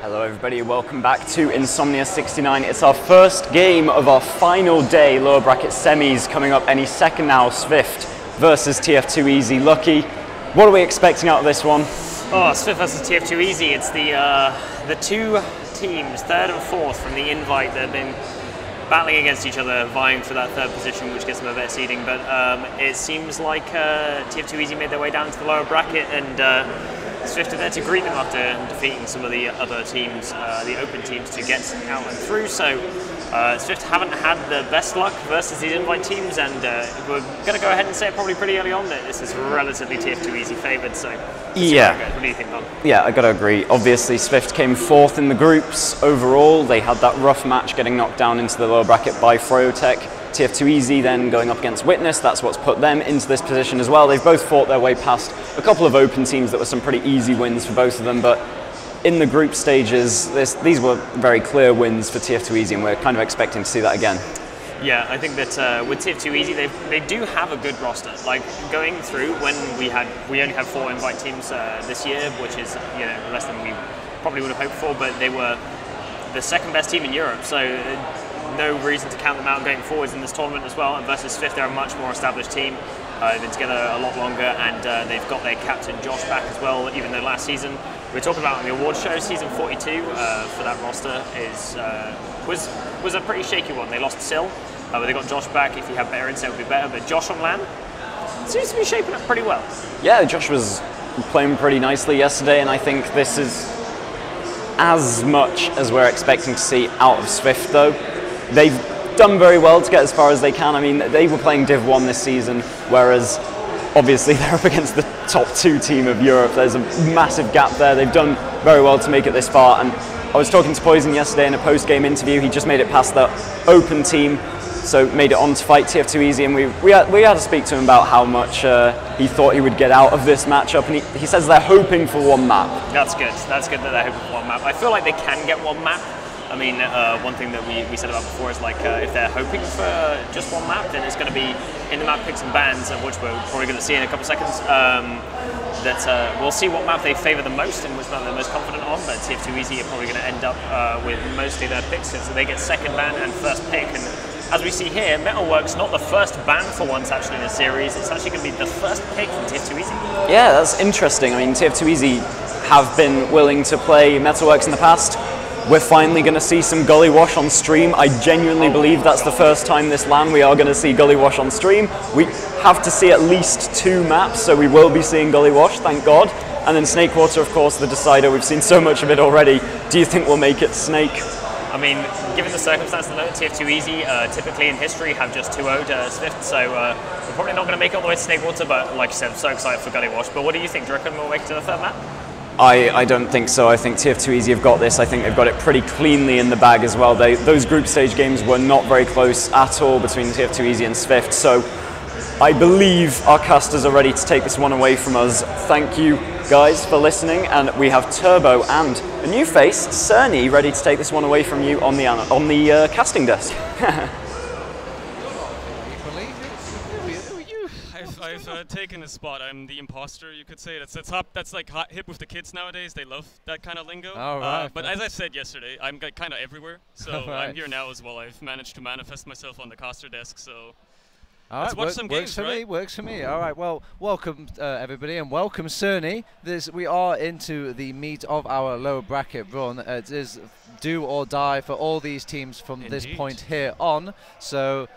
Hello everybody, welcome back to Insomnia69. It's our first game of our final day, lower bracket semis, coming up any second now. SVIFT versus tf2easy. Lucky, what are we expecting out of this one? Oh, SVIFT versus tf2easy. It's the two teams, third and fourth from the invite, that have been battling against each other, vying for that third position, which gets them a better seeding. But it seems like tf2easy made their way down to the lower bracket, and SVIFT are there to greet them after defeating some of the other teams, the open teams, to get out and through. So SVIFT haven't had the best luck versus these invite teams, and we're going to go ahead and say it probably pretty early on that this is relatively tf2easy favoured. So yeah, what do you think, Don? Yeah, I got to agree. Obviously, SVIFT came fourth in the groups overall. They had that rough match getting knocked down into the lower bracket by Froyotech. tf2easy then going up against Witness, that's what's put them into this position as well. They've both fought their way past a couple of open teams that were some pretty easy wins for both of them, but in the group stages, these were very clear wins for tf2easy, and we're kind of expecting to see that again. Yeah, I think that with tf2easy, they do have a good roster. Like going through, when we only had 4 invite teams this year, which is less than we probably would have hoped for, but they were the second best team in Europe, so no reason to count them out going forwards in this tournament as well. And versus SVIFT, they're a much more established team. They've been together a lot longer, and they've got their captain Josh back as well, even though last season, we were talking about on the awards show, season 42 for that roster was a pretty shaky one. They lost Sil, but they got Josh back. If he had better insight, it would be better. But Josh on LAN seems to be shaping up pretty well. Yeah, Josh was playing pretty nicely yesterday, and I think this is as much as we're expecting to see out of SVIFT, though. They've done very well to get as far as they can. I mean, they were playing Div 1 this season, whereas obviously they're up against the top 2 team of Europe. There's a massive gap there. They've done very well to make it this far. And I was talking to Poison yesterday in a post-game interview. He just made it past the open team, so made it on to fight tf2easy. And we had to speak to him about how much he thought he would get out of this matchup. And he says they're hoping for one map. That's good. That's good that they're hoping for one map. I feel like they can get one map. I mean, one thing that we said about before is like if they're hoping for just one map, then it's going to be in the map picks and bans, of which we're probably going to see in a couple of seconds. We'll see what map they favour the most and which map they're most confident on. But tf2easy are probably going to end up with mostly their picks, so they get second ban and first pick. And as we see here, Metalworks not the first ban for once actually in the series. It's actually going to be the first pick from tf2easy. Yeah, that's interesting. I mean, tf2easy have been willing to play Metalworks in the past. We're finally going to see some Gully Wash on stream. I genuinely believe that's the first time this LAN we are going to see Gully Wash on stream. We have to see at least 2 maps, so we will be seeing Gully Wash, thank God. And then Snakewater, of course, the decider. We've seen so much of it already. Do you think we'll make it Snake? I mean, given the circumstances, tf2easy typically in history have just 2-0'd SVIFT, so we're probably not going to make it all the way to Snakewater, but like you said, I'm so excited for Gully Wash. But what do you think? Do you reckon we'll make it to the third map? I don't think so. I think tf2easy have got this. I think they've got it pretty cleanly in the bag as well. Those group stage games were not very close at all between tf2easy and SVIFT, so I believe our casters are ready to take this one away from us. Thank you guys for listening, and we have Turbo and a new face, Cerny, ready to take this one away from you on the casting desk. I've taken a spot. I'm the imposter, you could say. That's like hip with the kids nowadays. They love that kind of lingo. Oh, right. But as I said yesterday, I'm kind of everywhere. So right. I'm here now as well. I've managed to manifest myself on the caster desk. So let's watch some games, right? Works for me. All right. Well, welcome everybody, and welcome Cerny. We are into the meat of our lower bracket run. It is do or die for all these teams from this point here on. So.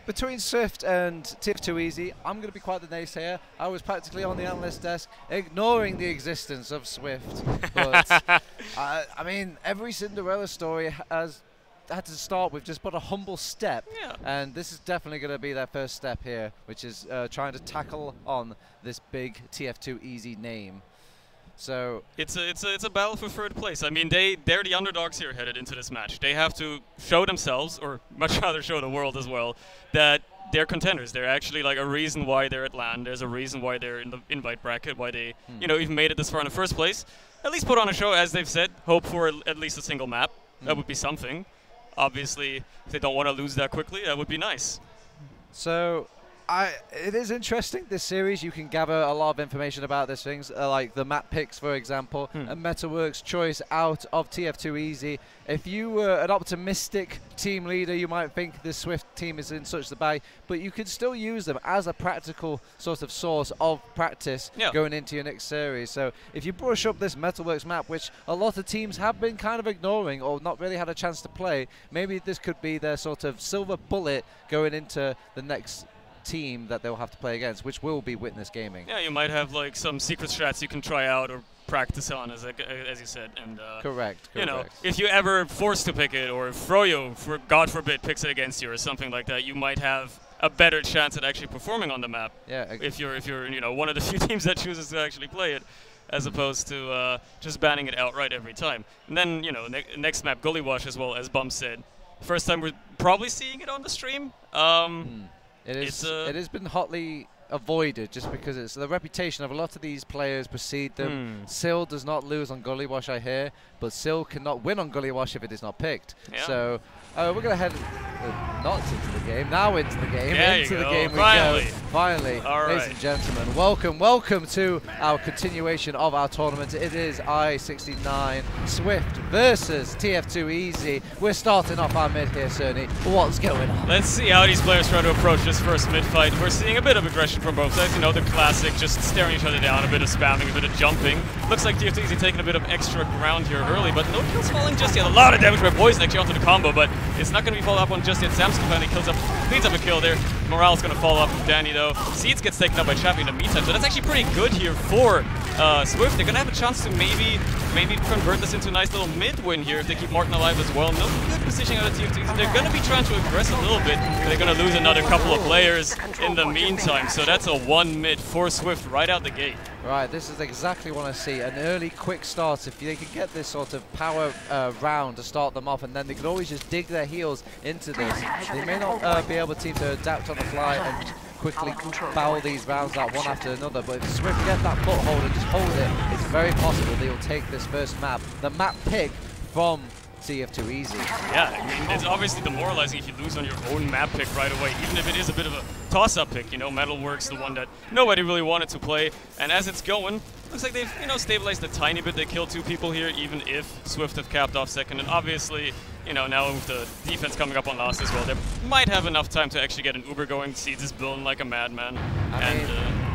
Between SVIFT and tf2easy, I'm going to be quite the naysayer. I was practically on the analyst desk, ignoring the existence of SVIFT. But I mean, every Cinderella story has had to start with just but a humble step, and this is definitely going to be their first step here, which is trying to tackle on this big tf2easy name. So it's a battle for third place. I mean, they're the underdogs here headed into this match. They have to show themselves, or much rather show the world as well, that they're contenders. They're actually like a reason why they're at LAN. There's a reason why they're in the invite bracket, why they even made it this far in the first place. At least put on a show, as they've said. Hope for at least a single map. That would be something. Obviously, if they don't want to lose that quickly, that would be nice. So It is interesting, this series. You can gather a lot of information about these things, like the map picks, for example, and Metalworks' choice out of TF2easy. If you were an optimistic team leader, you might think the Swift team is in such the bag, but you could still use them as a practical sort of source of practice going into your next series. So if you brush up this Metalworks map, which a lot of teams have been kind of ignoring or not really had a chance to play, maybe this could be their sort of silver bullet going into the next team that they'll have to play against, which will be Witness Gaming. Yeah, you might have like some secret strats you can try out or practice on, as you said. And correct. You know, if you ever forced to pick it, or if Froyo, God forbid, picks it against you or something like that, you might have a better chance at actually performing on the map. Yeah. If you're you know, one of the few teams that chooses to actually play it, as opposed to just banning it outright every time. And then, you know, next map, Gully Wash as well, as Bum said. First time we're probably seeing it on the stream. It has been hotly avoided just because it's the reputation of a lot of these players precede them. Sil does not lose on Gully Wash, I hear, but Sil cannot win on Gully Wash if it is not picked. Yeah. So we're going to head not into the game, now into the game. Into the game we go. Finally, ladies and gentlemen, welcome to our continuation of our tournament. It is I69 Swift versus TF2easy. We're starting off our mid here, Cerny. What's going on? Let's see how these players try to approach this first mid fight. We're seeing a bit of aggression from both sides. You know, the classic, just staring each other down, a bit of spamming, a bit of jumping. Looks like TF2easy taking a bit of extra ground here early, but no kills falling just yet. A lot of damage by Poison actually onto the combo, but it's not going to be followed up on just yet. Samson finally cleans up a kill there. Morale's going to fall off from Danny though. Seeds gets taken up by Chappie in the meantime, so that's actually pretty good here for Swift. They're going to have a chance to maybe convert this into a nice little mid win here if they keep Martin alive as well. No good positioning out of TF2. They're going to be trying to aggress a little bit, but they're going to lose another couple of players in the meantime. So that's a 1 mid for Swift right out the gate. Right, this is exactly what I see. An early quick start. If they can get this sort of power round to start them off, and then they can always just dig their heels into this. They may not be able to adapt on the fly and quickly foul these rounds out one after another, but if Swift get that foothold and just hold it, it's very possible they'll take this first map. The map pick from TF2easy. Yeah, I mean, it's obviously demoralizing if you lose on your own map pick right away, even if it is a bit of a toss-up pick. You know, Metalworks, the one that nobody really wanted to play, and as it's going, looks like they've, you know, stabilized a tiny bit. They killed 2 people here, even if Swift have capped off second, and obviously, you know, now with the defense coming up on last as well, they might have enough time to actually get an Uber going. Seeds is building like a madman.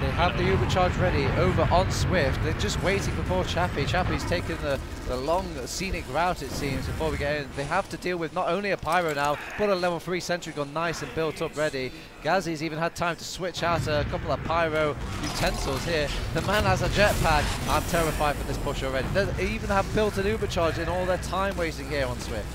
They have the Uber charge ready over on Swift. They're just waiting for poor Chappie. Chappie's taken the long scenic route, it seems, before we get in. They have to deal with not only a Pyro now, but a level 3 sentry gun nice and built up ready. Gazzy's even had time to switch out a couple of Pyro utensils here. The man has a jetpack. I'm terrified for this push already. They even have built an Uber charge in all their time wasting here on Swift.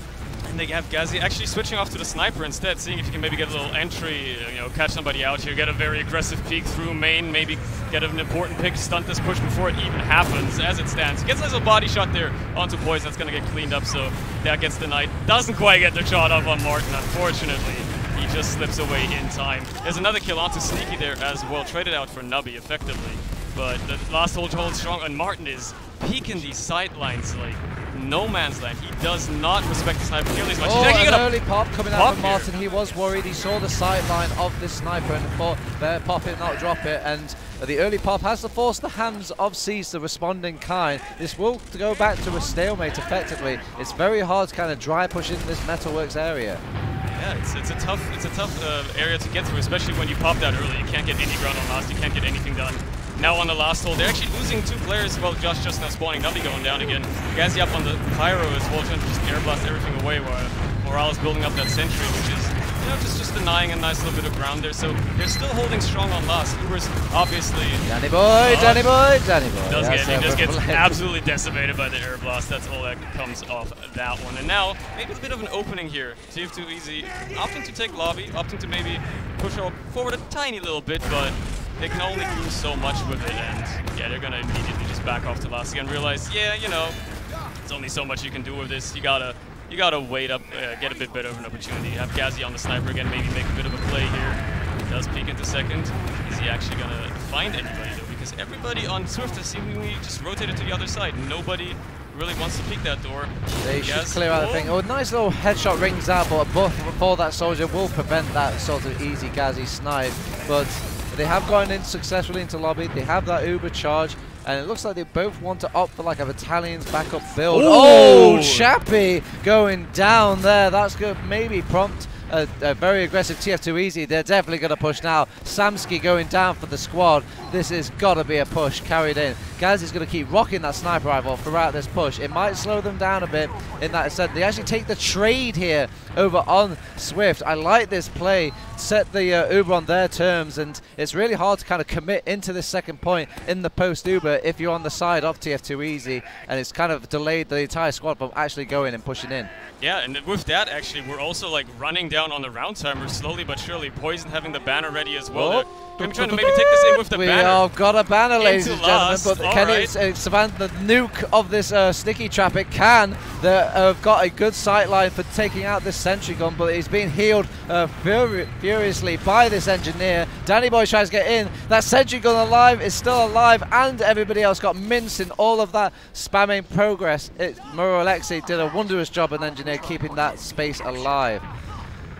And they have Gazzy actually switching off to the sniper instead, seeing if you can maybe get a little entry, you know, catch somebody out here, get a very aggressive peek through main, maybe get an important pick, stunt this push before it even happens. As it stands, gets a little body shot there onto Poison. That's going to get cleaned up, so that gets denied. Doesn't quite get the shot off on Martin, unfortunately. He just slips away in time. There's another kill onto Sneaky there as well, traded out for Nubby effectively. But the last hold holds strong, and Martin is peeking these sidelines like no man's land. He does not respect the sniper nearly as much. Oh, an early pop coming out from Martin. He was worried. He saw the sideline of this sniper and thought, there, pop it, not drop it. And the early pop has to force the hands of Seas, the responding kind. This will go back to a stalemate effectively. It's very hard to kind of dry push into this Metalworks area. Yeah, it's a tough area to get through, especially when you pop that early. You can't get any ground on last. You can't get anything done. Now on the last hole, they're actually losing 2 players. Well, Josh just now spawning, Nubby going down again. Gazzy up on the Pyro as well, trying to just air blast everything away while Morales building up that sentry, which is, you know, just denying a nice little bit of ground there. So they're still holding strong on last. Uber's obviously... Danny boy. Just gets absolutely decimated by the air blast. That's all that comes off that one. And now, maybe a bit of an opening here. TF2easy opting to take lobby, opting to maybe push forward a tiny little bit, but they can only do so much with it, and yeah, they're gonna immediately just back off to last again. Realize, yeah, you know, there's only so much you can do with this. You gotta wait up, get a bit better of an opportunity. Have Gazzy on the sniper again, maybe make a bit of a play here. He does peek into second. Is he actually gonna find anybody though? Because everybody on Swift has seemingly just rotated to the other side. Nobody really wants to peek that door. They should clear out the thing. Oh, nice little headshot rings out, but before that soldier will prevent that sort of easy Gazzy snipe. But they have gone in successfully into lobby. They have that Uber charge. And it looks like they both want to opt for like a Battalion's backup build. Ooh. Oh, Chappie going down there. That's good. Maybe prompt a very aggressive tf2easy. They're definitely going to push now. Samsky going down for the squad. This has got to be a push carried in. Gazzy's going to keep rocking that sniper rifle throughout this push. It might slow them down a bit in that sense. They actually take the trade here over on Swift. I like this play. Set the Uber on their terms, and it's really hard to kind of commit into this second point in the post Uber if you're on the side of tf2easy, and it's kind of delayed the entire squad from actually going and pushing in. Yeah, and with that, actually, we're also like running down on the round timer slowly but surely. Poison having the banner ready as well. I'm trying to maybe take this in with the banner. We have got a banner, ladies and gentlemen, but can it survive the nuke of this sticky trap? It can. They've got a good sight line for taking out this sentry gun, but he's being healed furiously by this engineer. Danny Boy tries to get in. That sentry gun alive is still alive, and everybody else got minced in all of that spamming progress. Muro Alexei did a wondrous job, an engineer, keeping that space alive.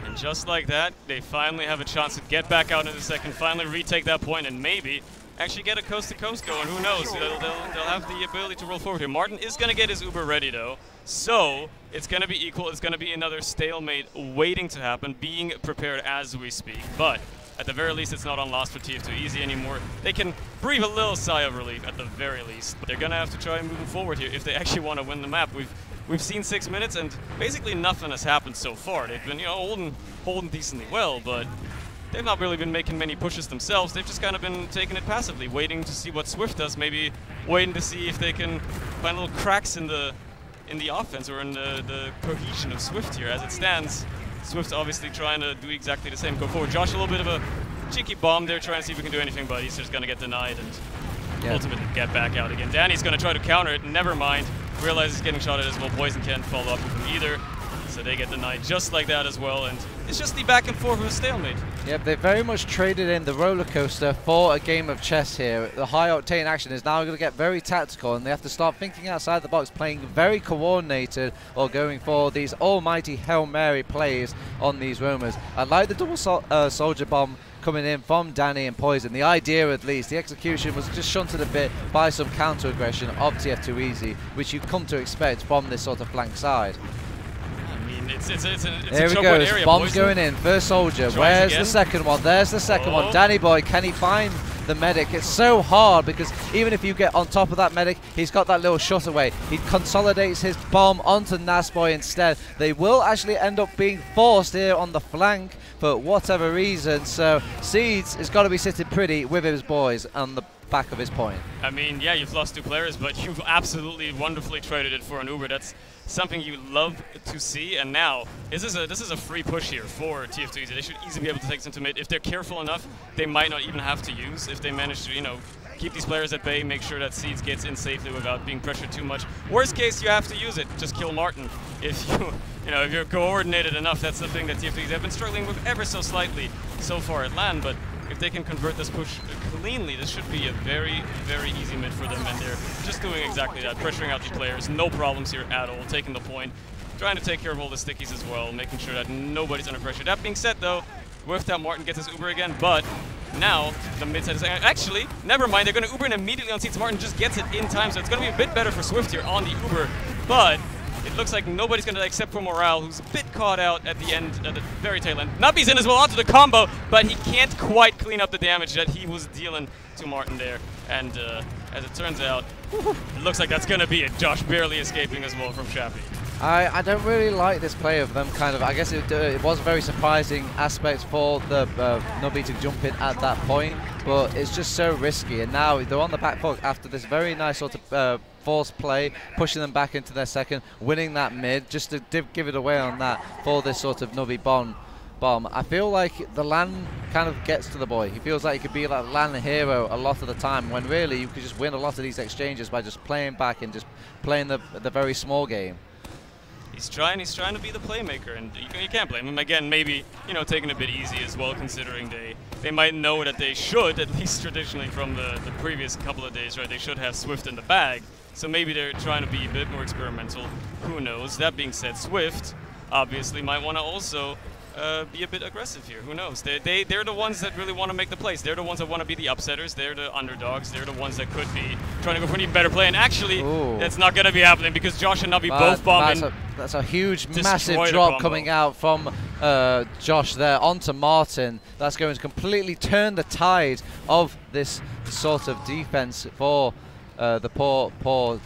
And just like that, they finally have a chance to get back out in the second, finally retake that point, and maybe actually get a coast-to-coast going. Who knows? They'll have the ability to roll forward here. Martin is going to get his Uber ready, though. So it's going to be equal. It's going to be another stalemate waiting to happen, being prepared as we speak. But at the very least, it's not on loss for tf2easy anymore. They can breathe a little sigh of relief at the very least. But they're going to have to try and move forward here if they actually want to win the map. We've seen 6 minutes, and basically nothing has happened so far. They've been, holding decently well, but they've not really been making many pushes themselves. They've just kind of been taking it passively, waiting to see what Swift does. Maybe waiting to see if they can find little cracks in the offense or in the cohesion of Swift here. As it stands, Swift obviously trying to do exactly the same. Go forward. Josh, a little bit of a cheeky bomb there, trying to see if we can do anything, but he's just going to get denied and ultimately get back out again. Danny's going to try to counter it. Never mind. Realizes he's getting shot at as well. Poison can't follow up with him either. So they get denied just like that as well. And it's just the back and forth of a stalemate. Yep, they very much traded in the roller coaster for a game of chess here. The high octane action is now going to get very tactical, and they have to start thinking outside the box, playing very coordinated, or going for these almighty Hail Mary plays on these roamers. I like the double soldier bomb coming in from Danny and Poison. The idea, at least, the execution was just shunted a bit by some counter aggression of tf2easy, which you come to expect from this sort of flank side. I mean, it's Here a we choke go, area. bombs Poison going in, first soldier. Where's the second one? There's the second one. Danny Boy, can he find the medic? It's so hard because even if you get on top of that medic, he's got that little shot away. He consolidates his bomb onto Nasboy instead. They will actually end up being forced here on the flank for whatever reason. So Seeds has got to be sitting pretty with his boys on the back of his point. I mean, yeah, you've lost 2 players, but you've absolutely wonderfully traded it for an Uber. That's something you love to see. And now this is a free push here for tf2easy. They should easily be able to take this into mid. If they're careful enough, they might not even have to use. If they manage to, keep these players at bay, make sure that Seeds gets in safely without being pressured too much. Worst case, you have to use it. Just kill Martin. If if you're coordinated enough, that's the thing that tf2easy have been struggling with ever so slightly so far at LAN. But if they can convert this push cleanly, this should be a very, very easy mid for them, and they're just doing exactly that, pressuring out the players, no problems here at all, taking the point, trying to take care of all the stickies as well, making sure that nobody's under pressure. That being said, though, with that, Martin gets his Uber again, but now the mid side is actually, never mind, they're going to Uber in immediately on Seeds. Martin just gets it in time, so it's going to be a bit better for Swift here on the Uber, but it looks like nobody's going to, except for Morale, who's a bit caught out at the end, at the very tail end. Nubby's in as well onto the combo, but he can't quite clean up the damage that he was dealing to Martin there. And as it turns out, it looks like that's going to be it. Josh barely escaping as well from Shappy. I don't really like this play of them, kind of. I guess it was a very surprising aspect for the Nubby to jump in at that point, but it's just so risky. And now they're on the back foot after this very nice sort of forced play, pushing them back into their second, winning that mid, just to give it away on that for this sort of Nubby bomb. I feel like the LAN kind of gets to the boy. He feels like he could be like LAN hero a lot of the time, when really you could just win a lot of these exchanges by just playing back and just playing the very small game. He's trying to be the playmaker, and you can't blame him. Again, maybe, taking a bit easy as well, considering they might know that they should, at least traditionally from the previous couple of days, right? They should have Swift in the bag. So maybe they're trying to be a bit more experimental. Who knows? That being said, SVIFT obviously might want to also be a bit aggressive here. Who knows? They're the ones that really want to make the plays. They're the ones that want to be the upsetters. They're the underdogs. They're the ones that could be trying to go for an even better play. And actually, that's not going to be happening because Josh and Nabi both bombing. That's a huge, massive drop coming out from Josh there onto Martin. That's going to completely turn the tide of this sort of defense for the poor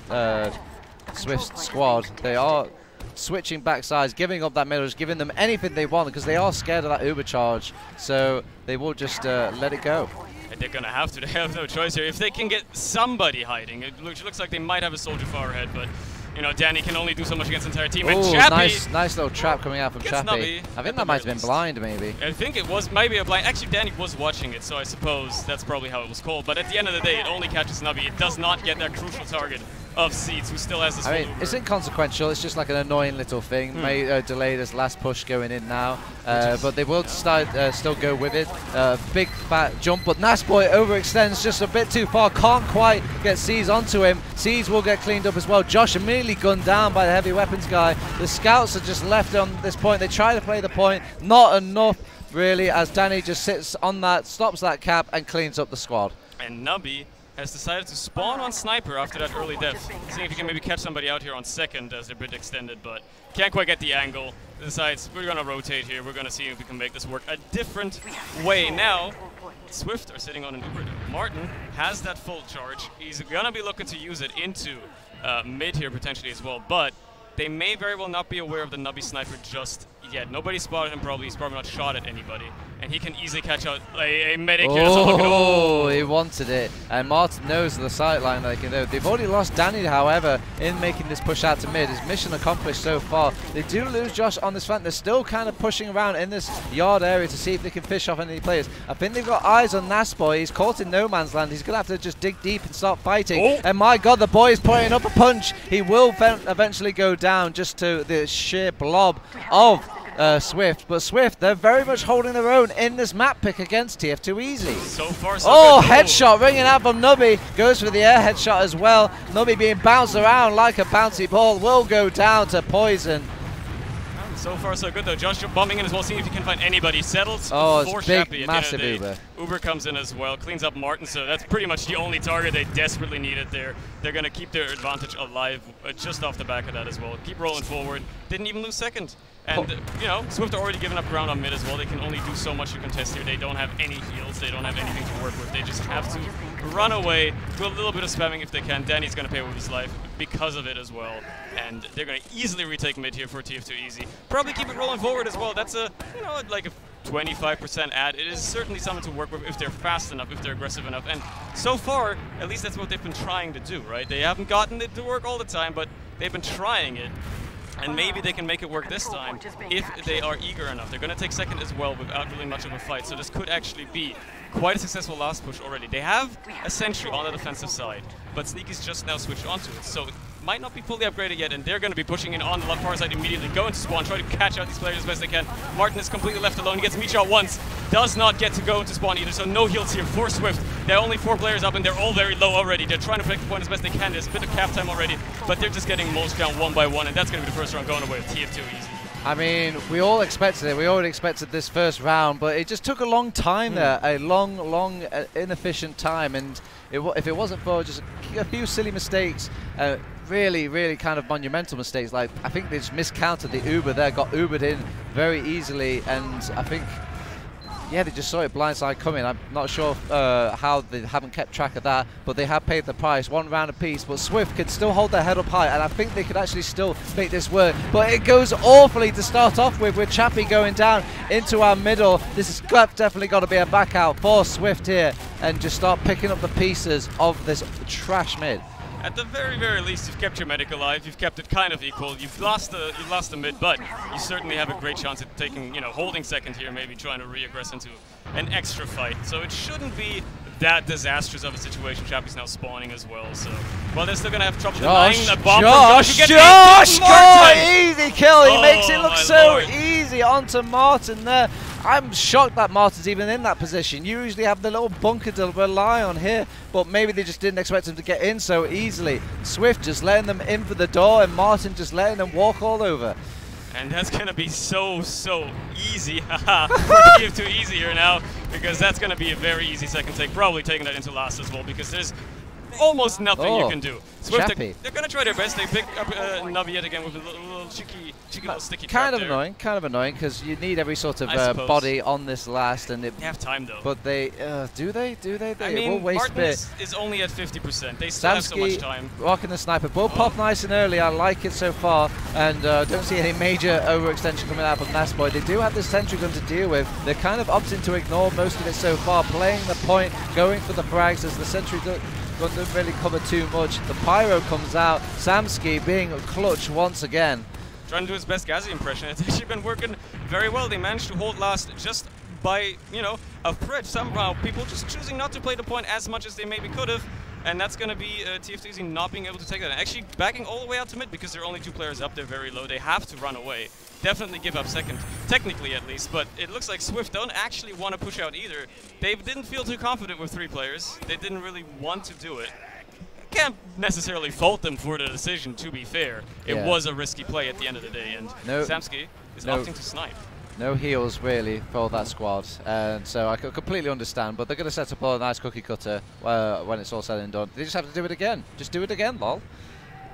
SVIFT squad. They are switching backsides, giving up that middle, just giving them anything they want because they are scared of that uber charge. So they will just let it go. And they're going to have to. They have no choice here. If they can get somebody hiding, it looks like they might have a soldier far ahead, but you know, Danny can only do so much against the entire team. And Chappie, nice little trap coming out from Chappie. I think that might have been blind, maybe. I think it was maybe a blind. Actually, Danny was watching it, so I suppose that's probably how it was called. But at the end of the day, it only catches Nabi. It does not get that crucial target of Seeds, who still has this. I mean, it's inconsequential. It's just like an annoying little thing. May delay this last push going in now, but they will still go with it. Big fat jump, but Nasboy overextends just a bit too far. Can't quite get Seeds onto him. Seeds will get cleaned up as well. Josh immediately gunned down by the heavy weapons guy. The scouts are just left on this point. They try to play the point, not enough really, as Danny just sits on that, stops that cap, and cleans up the squad. And Nabi has decided to spawn on Sniper after that early death. Seeing if he can maybe catch somebody out here on second as they're a bit extended, but can't quite get the angle. Decides we're going to rotate here. We're going to see if we can make this work a different way. Now, SVIFT are sitting on an Uber. Martin has that full charge. He's going to be looking to use it into mid here potentially as well, but they may very well not be aware of the Nabi Sniper just yet. Nobody spotted him probably. He's probably not shot at anybody. And he can easily catch out a medic here. Oh, he wanted it. And Martin knows the sightline they can do. They've already lost Danny, however, in making this push out to mid. His mission accomplished so far. They do lose Josh on this flank. They're still kind of pushing around in this yard area to see if they can fish off any players. I think they've got eyes on Nasboy. He's caught in no man's land. He's going to have to just dig deep and start fighting. And my God, the boy is putting up a punch. He will eventually go down just to the sheer blob of SVIFT, but SVIFT, they're very much holding their own in this map pick against tf2easy. So far, so good. Headshot ringing out from Nubby, goes for the air headshot as well. Nubby being bounced around like a bouncy ball, will go down to poison. So far, so good though. Josh bombing in as well, seeing if he can find anybody. Settles for big, massive Uber. Uber comes in as well, cleans up Martin, so that's pretty much the only target they desperately needed there. They're going to keep their advantage alive just off the back of that as well. Keep rolling forward. Didn't even lose second. And, you know, SVIFT are already giving up ground on mid as well. They can only do so much to contest here. They don't have any heals. They don't have anything to work with. They just have to run away, do a little bit of spamming if they can. Danny's going to pay with his life because of it as well. And they're going to easily retake mid here for tf2easy. Probably keep it rolling forward as well. That's a, you know, like a 25% ad. It is certainly something to work with if they're fast enough, if they're aggressive enough. And so far, at least that's what they've been trying to do, right? They haven't gotten it to work all the time, but they've been trying it. And maybe they can make it work this time if they are eager enough. They're going to take second as well without really much of a fight. So this could actually be quite a successful last push already. They have a sentry on the defensive side, but Sneaky's just now switched onto it. So it might not be fully upgraded yet, and they're going to be pushing in on the far side immediately. Go into spawn, try to catch out these players as best they can. Martin is completely left alone. He gets meat shot once, does not get to go into spawn either, so no heals here for SVIFT. There are only 4 players up, and they're all very low already. They're trying to protect the point as best they can. There's a bit of cap time already, but they're just getting most down one by one, and that's going to be the first round going away with tf2easy. I mean, we all expected it. We already expected this first round, but it just took a long time there, a long, inefficient time. And if it wasn't for just a few silly mistakes, really kind of monumental mistakes, like I think they just miscounted the Uber there, got Ubered in very easily, and I think, yeah, they just saw it blindside coming. I'm not sure how they haven't kept track of that, but they have paid the price, 1 round apiece. But SVIFT can still hold their head up high, and I think they could actually still make this work. But it goes awfully to start off with Chappie going down into our middle. This is definitely got to be a back out for SVIFT here, and just start picking up the pieces of this trash mid. At the very least, you've kept your medic alive. You've kept it kind of equal. You've lost the mid, but you certainly have a great chance at taking, you know, holding second here, maybe trying to re-aggress into an extra fight. So it shouldn't be that disastrous of a situation. Chappie's now spawning as well, so well, they're still gonna have trouble denying the bomb. Josh! Easy kill. He makes it look so easy Samsky onto Martin there. I'm shocked that Martin's even in that position. You usually have the little bunker to rely on here, but maybe they just didn't expect him to get in so easily. Swift just letting them in for the door, and Martin just letting them walk all over. And that's going to be so easy for tf2easy here now, because that's going to be a very easy second take, probably taking that into last as well, because there's almost nothing you can do. Swift, they're going to try their best. They pick up Navi yet again with a little cheeky little sticky kind trap of annoying, because you need every sort of body on this last, and they have time though. But they do they? I mean, Martin is only at 50%. They still have so much time. Rocking the sniper, bull pop nice and early. I like it so far, and don't see any major overextension coming out from Nasboy. They do have this sentry gun to deal with. They're kind of opting to ignore most of it so far, playing the point, going for the frags as the sentry gun doesn't really cover too much. The pyro comes out. Samsky being clutch once again. Trying to do his best Gazi impression. It's actually been working very well. They managed to hold last just by, a threat somehow. People just choosing not to play the point as much as they maybe could have. And that's going to be tf2easy not being able to take that. And actually backing all the way out to mid, because there are only 2 players up there very low. They have to run away. Definitely give up second, technically at least. But it looks like Swift don't actually want to push out either. They didn't feel too confident with 3 players. They didn't really want to do it. Can't necessarily fault them for the decision, to be fair. It was a risky play at the end of the day, and Samsky is opting to snipe. No heals really for that squad, and so I can completely understand, but they're going to set up a nice cookie cutter when it's all said and done. They just have to do it again. Just do it again, lol.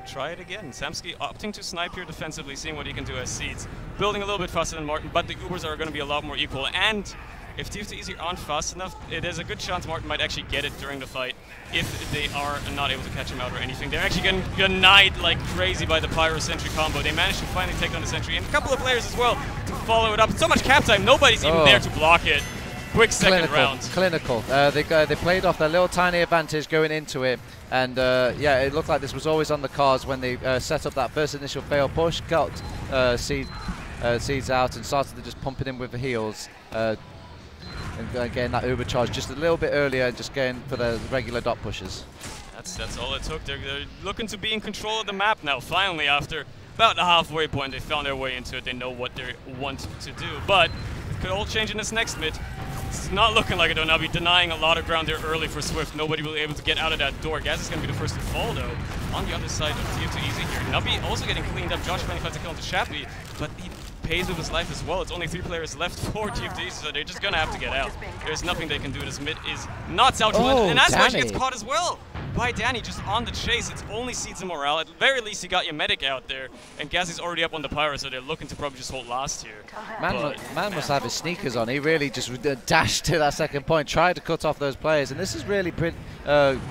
Try it again. Samsky opting to snipe here defensively, seeing what he can do as seeds. Building a little bit faster than Martin, but the Ubers are going to be a lot more equal, and if tf2easy aren't fast enough, it is a good chance Martin might actually get it during the fight if they are not able to catch him out or anything. They're actually getting denied like crazy by the Pyro Sentry combo. They managed to finally take down the Sentry, and a couple of players as well to follow it up. So much cap time, nobody's even there to block it. Quick second round. Clinical. They played off their little tiny advantage going into it, and yeah, it looked like this was always on the cards when they set up that first initial fail push, got seeds out and started to just pump it in with the heals. And getting that overcharge just a little bit earlier, just going for the regular dot pushes. That's all it took. They're looking to be in control of the map now. Finally, after about the halfway point, they found their way into it. They know what they want to do, but it could all change in this next mid. It's not looking like it though. Now be denying a lot of ground there early for Swift. Nobody will be able to get out of that door. Gaz is going to be the first to fall though. On the other side of tf2easy here, Navi also getting cleaned up. Josh managed to kill into Shappy, but he pays with his life as well. It's only 3 players left for tf2easy, so they're just going to have to get out. There's nothing they can do. This mid is not South and that's why she gets caught as well by Danny, just on the chase. It's only seeds and morale. At the very least, he got your medic out there, and Gaz is already up on the Pyro, so they're looking to probably just hold last here. Man must have his sneakers on. He really just dashed to that second point, tried to cut off those players, and this is really pretty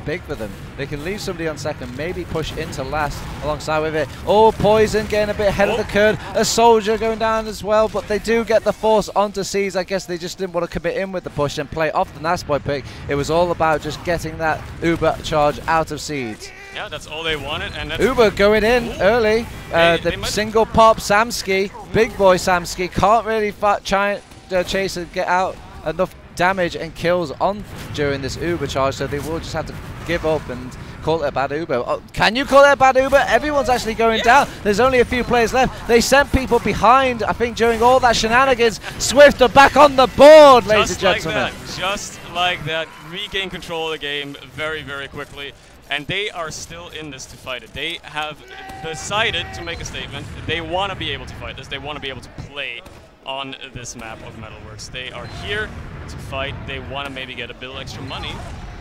big for them. They can leave somebody on second, maybe push into last alongside with it. Oh, Poison getting a bit ahead of the curve. A Soldier going down as well, but they do get the force onto Seeds. I guess they just didn't want to commit in with the push and play off the Nasboy pick. It was all about just getting that Uber charge out of Seeds. Yeah, that's all they wanted, and that's Uber going in early. The single pop Samsky, big boy Samsky, can't really try and chase and get out enough damage and kills on during this Uber charge, so they will just have to give up and call it a bad Uber. Oh, can you call it a bad Uber? Everyone's actually going down. There's only a few players left. They sent people behind, I think, during all that shenanigans. Swift are back on the board, ladies and gentlemen. Just like that, regain control of the game very, very quickly. And they are still in this to fight it. They have decided to make a statement. They want to be able to fight this. They want to be able to play on this map of Metalworks. They are here to fight. They want to maybe get a bit of extra money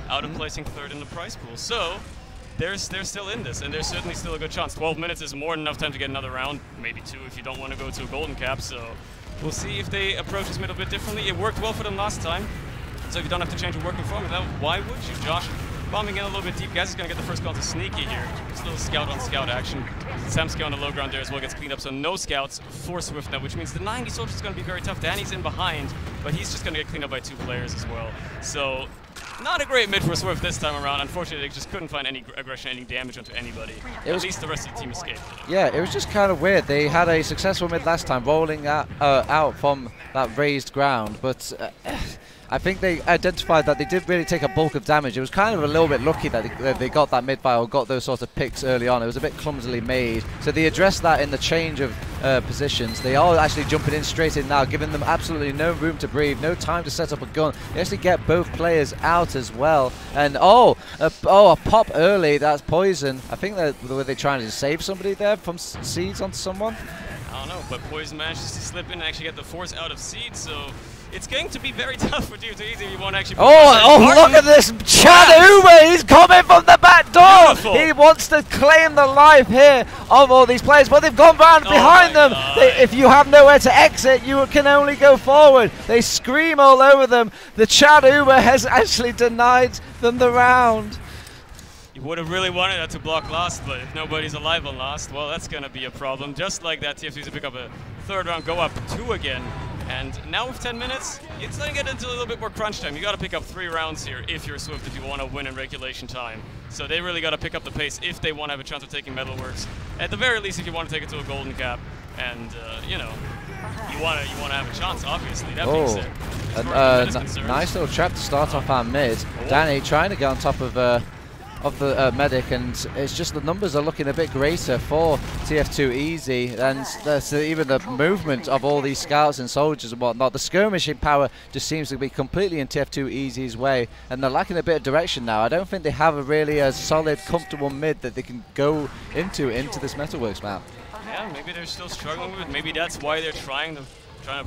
out of placing third in the prize pool. So they're still in this, and there's certainly still a good chance. 12 minutes is more than enough time to get another round, maybe 2 if you don't want to go to a golden cap. So we'll see if they approach this mid a bit differently. It worked well for them last time, so if you don't have to change your working formula, why would you, Josh? Bombing in a little bit deep. Gaz is going to get the first call to Sneaky here. Just a little scout on scout action. Samsky on the low ground there as well gets cleaned up, so no scouts for Swift now, which means the 90 soldier is going to be very tough. Danny's in behind, but he's just going to get cleaned up by 2 players as well. So not a great mid for Swift this time around. Unfortunately, they just couldn't find any aggression, any damage onto anybody. At least the rest of the team escaped. Yeah, it was just kind of weird. They had a successful mid last time, rolling out from that raised ground, but I think they identified that they did really take a bulk of damage. It was kind of a little bit lucky that they got that mid-fire or got those sort of picks early on. It was a bit clumsily made. So they addressed that in the change of positions. They are actually jumping in straight in now, giving them absolutely no room to breathe, no time to set up a gun. They actually get both players out as well. And a pop early. That's Poison. I think that were they trying to save somebody there from Seeds onto someone? I don't know, but Poison manages to slip in and actually get the force out of Seed, so it's going to be very tough for tf2easy if you want to actually... look at this Chad Uber! He's coming from the back door! Beautiful. He wants to claim the life here of all these players, but they've gone round behind them. If you have nowhere to exit, you can only go forward. They scream all over them. The Chad Uber has actually denied them the round. You would have really wanted that to block last, but if nobody's alive on last, well, that's going to be a problem. Just like that, tf2easy pick up a third round, go up 2 again. And now with 10 minutes, it's going to get into a little bit more crunch time. You got to pick up 3 rounds here if you're Swift, if you want to win in regulation time. So they really got to pick up the pace if they want to have a chance of taking Metalworks. At the very least, if you want to take it to a golden cap, and you know, you want to have a chance. Obviously, that being said, nice little trap to start off our mid. Danny trying to get on top of the medic, and it's just the numbers are looking a bit greater for tf2easy, and so even the movement of all these scouts and soldiers and whatnot, the skirmishing power just seems to be completely in tf2easy's way, and they're lacking a bit of direction now. I don't think they have a really solid, comfortable mid that they can go into this Metalworks map. Yeah, maybe they're still struggling with it. Maybe that's why they're trying to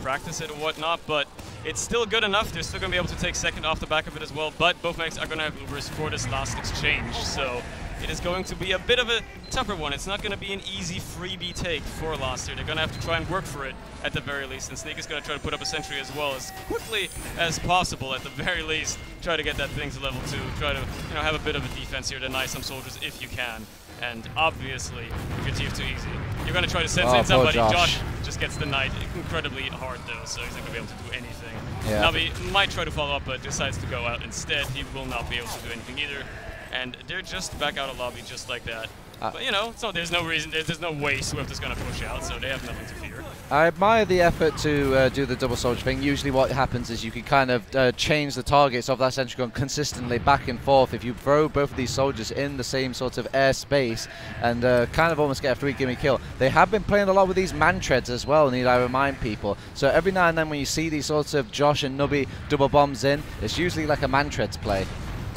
practice it or whatnot, but it's still good enough. They're still going to be able to take second off the back of it as well, but both medics are going to have Ubers for this last exchange, so it is going to be a bit of a tougher one. It's not going to be an easy freebie take for last year. They're going to have to try and work for it at the very least, and Sneak is going to try to put up a sentry as well as quickly as possible at the very least. Try to get that thing to level 2, try to have a bit of a defense here, deny some soldiers if you can. And obviously, if you're tf2easy, you're going to try to sense in somebody. Josh just gets denied incredibly hard though, so he's not going to be able to do anything. Yeah. Navi might try to follow up, but decides to go out instead. He will not be able to do anything either. And they're just back out of lobby just like that. But so there's no reason, there's no way Swift is going to push out, so they have nothing to fear. I admire the effort to do the double soldier thing. Usually what happens is you can kind of change the targets of that sentry gun consistently back and forth if you throw both of these soldiers in the same sort of airspace and kind of almost get a 3 gimme kill. They have been playing a lot with these man treads as well, need I remind people. So every now and then when you see these sorts of Josh and Nubby double bombs in, it's usually like a man treads play.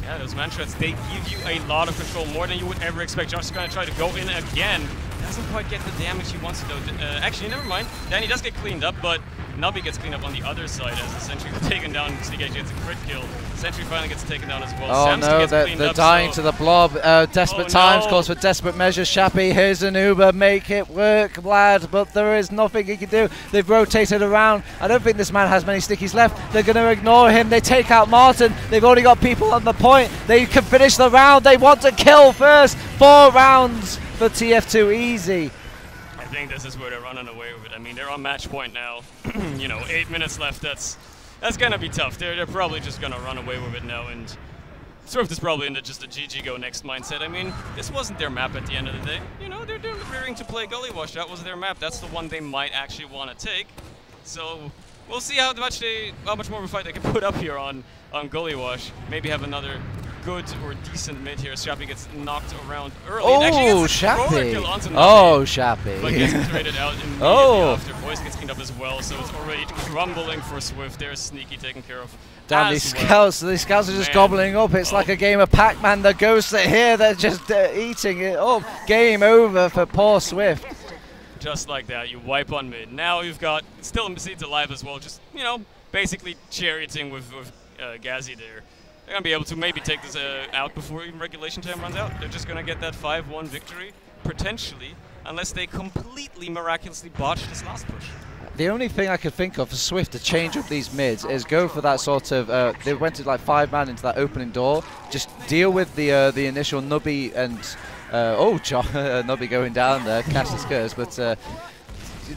Yeah, those man treads, they give you a lot of control, more than you would ever expect. Josh is going to try to go in again. Doesn't quite get the damage he wants to though. Actually, never mind. Danny does get cleaned up, but Nubby gets cleaned up on the other side as the sentry was taken down. Sneak gets a crit kill. Sentry finally gets taken down as well. Oh Samson no, gets they're dying to the blob. Desperate times calls for desperate measures. Shappy, here's an Uber, make it work, lad, but there is nothing he can do. They've rotated around. I don't think this man has many stickies left. They're going to ignore him. They take out Martin. They've already got people on the point. They can finish the round. They want to kill first. 4 rounds for tf2easy. I think this is where they're running away with it. I mean, they're on match point now. 8 minutes left. That's gonna be tough. They're probably just gonna run away with it now, and Swift is probably into just a GG go next mindset. I mean, this wasn't their map at the end of the day. They're preparing to play Gully Wash. That was their map. That's the one they might actually want to take. So we'll see how much more of a fight they can put up here on Gully Wash. Maybe have another good or decent mid here. Shappy gets knocked around early. Oh, Shappy. Shappy. But gets traded out immediately after. Voice gets cleaned up as well, so it's already crumbling for Swift. There's Sneaky taken care of. Damn, these scouts are just gobbling up. It's like a game of Pac-Man. The ghosts are here. They're just eating it up. Game over for poor Swift. Just like that, you wipe on mid. Now you've got still Seeds alive as well. Just, basically charioting with Gazzy there. They're going to be able to maybe take this out before even regulation time runs out. They're just going to get that 5-1 victory, potentially, unless they completely miraculously botch this last push. The only thing I could think of for Swift to change up these mids is go for that sort of, they went to like 5-man into that opening door, just deal with the initial Nubby and, Nubby going down there, catch the curse, but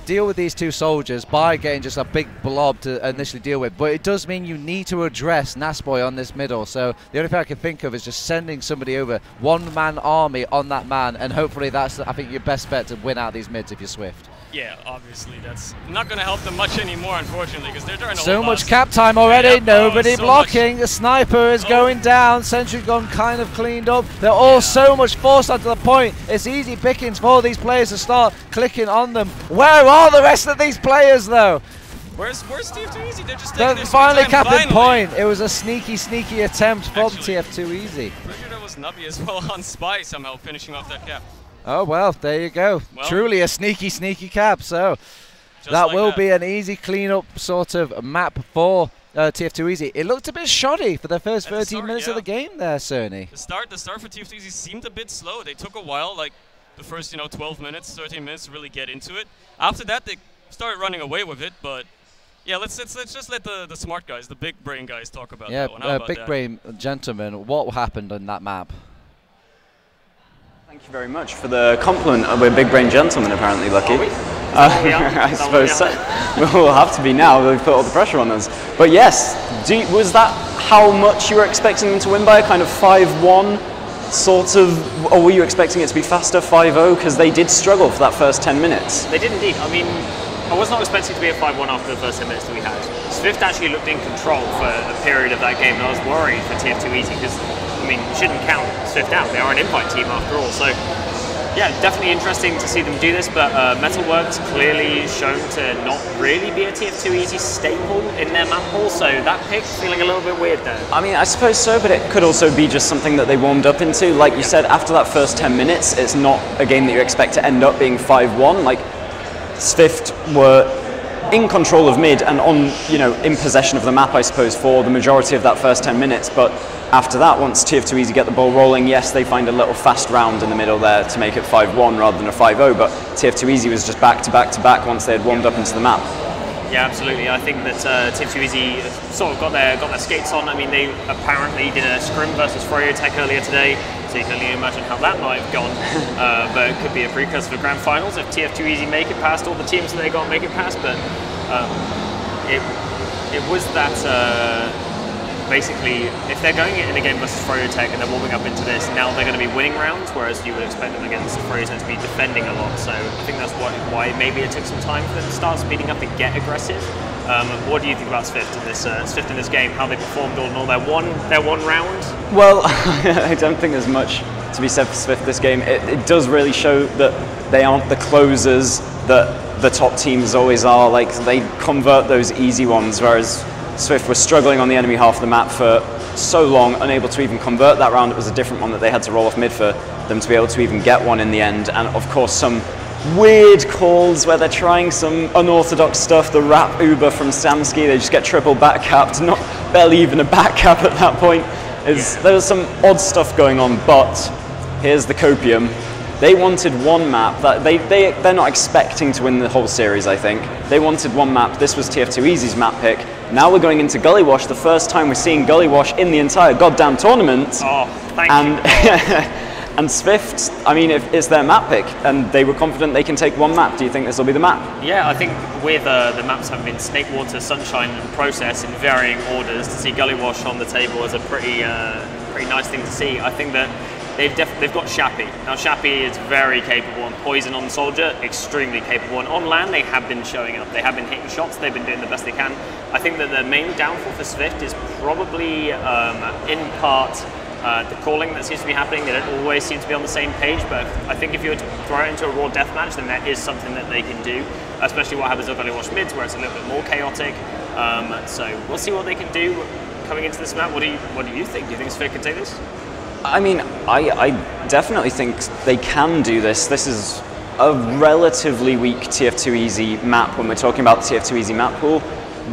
deal with these 2 soldiers by getting just a big blob to initially deal with. But it does mean you need to address Nasboy on this middle. So the only thing I can think of is just sending somebody over, 1-man army on that man, and hopefully that's, I think, your best bet to win out these mids if you're Swift. Yeah, obviously that's not going to help them much anymore, unfortunately, because they're trying to so much cap time already. Nobody blocking. The sniper is going down. Sentry gun kind of cleaned up. They're all so much forced onto the point. It's easy pickings for these players to start clicking on them. Well go. All the rest of these players, though. Where's tf2easy? They're just taking They're their finally sweet time. capping point. It was a sneaky attempt from Actually, tf2easy. Pretty sure that was Nubby as well on Spy somehow finishing off that cap. Oh, well, there you go. Well, Truly a sneaky cap. So that like will be an easy clean-up sort of map for tf2easy. It looked a bit shoddy for the first 13 minutes of the game there, Cerny. The start for tf2easy seemed a bit slow. They took a while, like the first 12 minutes, 13 minutes to really get into it. After that, they started running away with it, but yeah, let's just let the smart guys, the big brain guys, talk about that one. Yeah, big brain gentlemen, what happened on that map? Thank you very much for the compliment. We're big brain gentlemen, apparently, Lucky. I suppose so. We'll have to be now. We've put all the pressure on us. But yes, was that how much you were expecting them to win by? A kind of 5-1 sort of, or were you expecting it to be faster, 5-0? Because they did struggle for that first 10 minutes. They did indeed. I mean, I was not expecting it to be a 5-1 after the first 10 minutes that we had. SVIFT actually looked in control for a period of that game, and I was worried for tf2easy because, I mean, you shouldn't count SVIFT out. They are an invite team after all. So, yeah, definitely interesting to see them do this, but Metalworks clearly shown to not really be a tf2easy staple in their map pool, so that pick feeling a little bit weird there. I mean, I suppose so, but it could also be just something that they warmed up into. Like you said, after that first 10 minutes, it's not a game that you expect to end up being 5-1. Like, SVIFT were in control of mid and on, in possession of the map, I suppose, for the majority of that first 10 minutes. But after that, once tf2easy get the ball rolling, yes, they find a little fast round in the middle there to make it 5-1 rather than a 5-0. But tf2easy was just back to back once they had warmed up into the map. Yeah, absolutely. I think that tf2easy sort of got their skates on. I mean, they apparently did a scrim versus Froyotech earlier today, so you can only imagine how that might have gone. But it could be a precursor for grand finals if tf2easy make it past all the teams that they got to make it past. But it was that. Basically, if they're going in a game versus Froyotech and they're warming up into this, now they're going to be winning rounds, whereas you would expect them against Froyotech to be defending a lot. So I think that's why maybe it took some time for them to start speeding up and get aggressive. What do you think about SVIFT in this game? How they performed all in all? Their one round? Well, I don't think there's much to be said for SVIFT this game. It does really show that they aren't the closers that the top teams always are. Like, they convert those easy ones, whereas SVIFT was struggling on the enemy half of the map for so long, unable to even convert that round. It was a different one that they had to roll off mid for them to be able to even get one in the end. And of course, some weird calls where they're trying some unorthodox stuff. The wrap Uber from Samsky, they just get triple back capped, not barely even a back cap at that point. There's some odd stuff going on, but here's the copium. They wanted one map. That they're not expecting to win the whole series, I think. They wanted one map. This was tf2easy's map pick. Now we're going into Gully Wash, the first time we're seeing Gully Wash in the entire goddamn tournament. Oh, thank you. And SVIFT, I mean, it's their map pick, and they were confident they can take one map. Do you think this will be the map? Yeah, I think with the maps having been Snakewater, Sunshine, and Process in varying orders, to see Gully Wash on the table is a pretty nice thing to see. I think that they've got Shappy. Now Shappy is very capable, and Poison on Soldier, extremely capable. And on land, they have been showing up. They have been hitting shots. They've been doing the best they can. I think that the main downfall for SVIFT is probably, in part, the calling that seems to be happening. They don't always seem to be on the same page, but I think if you were to throw it into a raw deathmatch, then that is something that they can do, especially what happens at Gully Wash mids, where it's a little bit more chaotic. So we'll see what they can do coming into this map. What do you think? Do you think SVIFT can take this? I mean, I definitely think they can do this. This is a relatively weak tf2easy map when we're talking about the tf2easy map pool.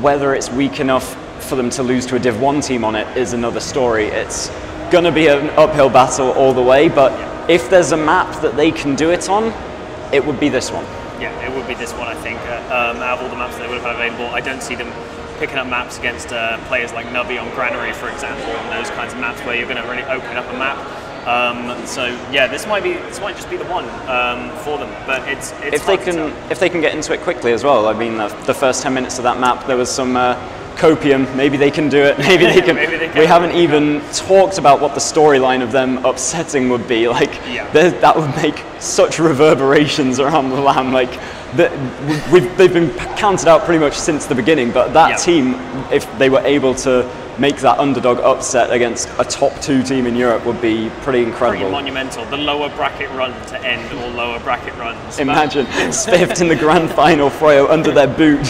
Whether it's weak enough for them to lose to a Div 1 team on it is another story. It's going to be an uphill battle all the way, but if there's a map that they can do it on, it would be this one. Yeah, it would be this one, I think. Out of all the maps they would have had available, I don't see them picking up maps against players like Nubby on Granary, for example, and those kinds of maps where you're going to really open up a map. So yeah, this might just be the one for them. But it's if they can get into it quickly as well. I mean, the first 10 minutes of that map, there was some copium. Maybe they can do it. Maybe they can. Maybe they can. We haven't even talked about what the storyline of them upsetting would be. Like, that would make such reverberations around the LAN. Like, they've been counted out pretty much since the beginning. But that team, if they were able to make that underdog upset against a top 2 team in Europe would be pretty incredible. Pretty monumental. The lower bracket run to end all lower bracket runs. Imagine SVIFT in the grand final, Froyo under their boot.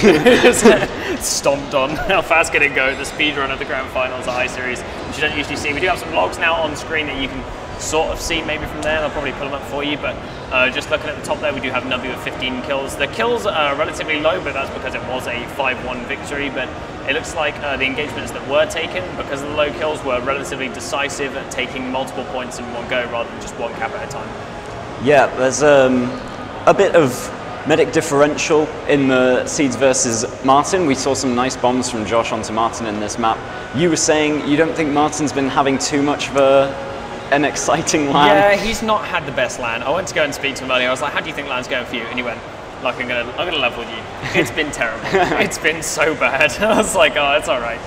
Stomped on. How fast can it go? The speed run of the grand finals at iSeries, which you don't usually see. We do have some logs now on screen that you can sort of see maybe from there. They'll probably pull them up for you, but just looking at the top there, we do have Nubby with 15 kills. The kills are relatively low, but that's because it was a 5-1 victory, but it looks like the engagements that were taken, because of the low kills, were relatively decisive at taking multiple points in one go rather than just one cap at a time. Yeah, there's a bit of medic differential in the Seeds versus Martin. We saw some nice bombs from Josh onto Martin in this map. You were saying you don't think Martin's been having too much of an exciting LAN? Yeah, he's not had the best LAN. I went to go and speak to him earlier. I was like, how do you think LAN's going for you? And he went, like, I'm gonna level with you. It's been terrible. It's been so bad. I was like, oh, it's all right.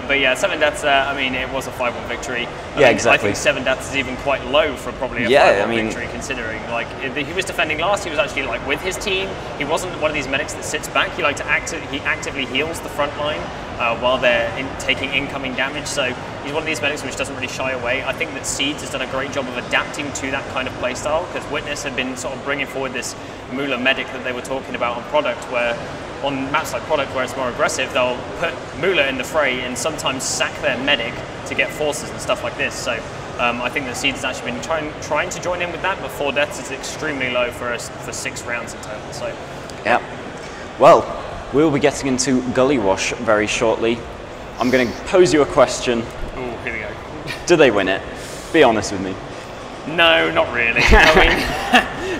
But yeah, 7 deaths there. I mean, it was a 5-1 victory. Yeah, exactly. I think 7 deaths is even quite low for probably a 5-1 victory, considering like he was defending last. He was actually like with his team. He wasn't one of these medics that sits back. He actively heals the front line while they're taking incoming damage. So he's one of these medics which doesn't really shy away. I think that Seeds has done a great job of adapting to that kind of playstyle, because Witness had been sort of bringing forward this Mula medic that they were talking about on Product, where on maps like Product where it's more aggressive, they'll put Mula in the fray and sometimes sack their medic to get forces and stuff like this. So I think that Seeds has actually been trying to join in with that, but 4 deaths is extremely low for 6 rounds in total. So yeah. Well, we'll be getting into Gully Wash very shortly. I'm going to pose you a question. Oh, here we go. Do they win it? Be honest with me. No, not really. I mean,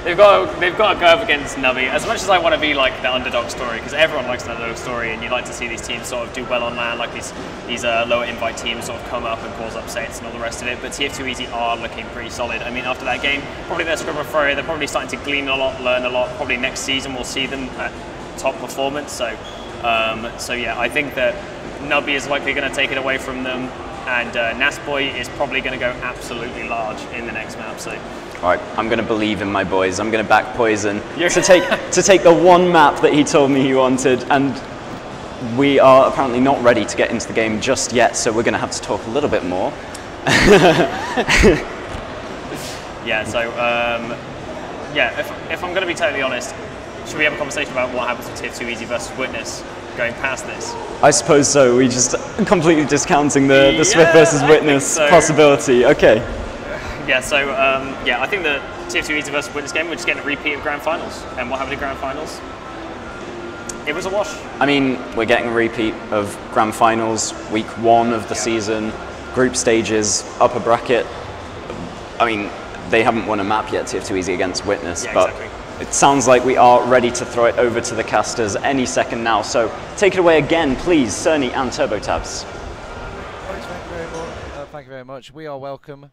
they've got to go up against Nubby. As much as I want to be like the underdog story, because everyone likes the underdog story, and you like to see these teams sort of do well on LAN, like these lower invite teams sort of come up and cause upsets and all the rest of it. But TF2easy are looking pretty solid. I mean, after that game, probably their scrub of they're probably starting to glean a lot, learn a lot. Probably next season we'll see them at top performance. So yeah, I think that Nubby is likely going to take it away from them. And Nasboy is probably going to go absolutely large in the next map. So, all right, I'm going to believe in my boys. I'm going to back Poison to take the one map that he told me he wanted. And we are apparently not ready to get into the game just yet, so we're going to have to talk a little bit more. Yeah. So yeah, if I'm going to be totally honest, should we have a conversation about what happens with TF2easy versus Witness going past this? I suppose so. We just completely discounting the SVIFT versus Witness possibility. Okay. Yeah. So yeah, I think the TF2easy versus Witness game, we're just getting a repeat of grand finals. And what happened in grand finals? It was a wash. I mean, we're getting a repeat of grand finals, week 1 of the season, group stages, upper bracket. I mean, they haven't won a map yet, TF2easy against Witness, but exactly. It sounds like we are ready to throw it over to the casters any second now. So take it away again, please, Cerny and TurboTabs. Thank you very much. We are welcome,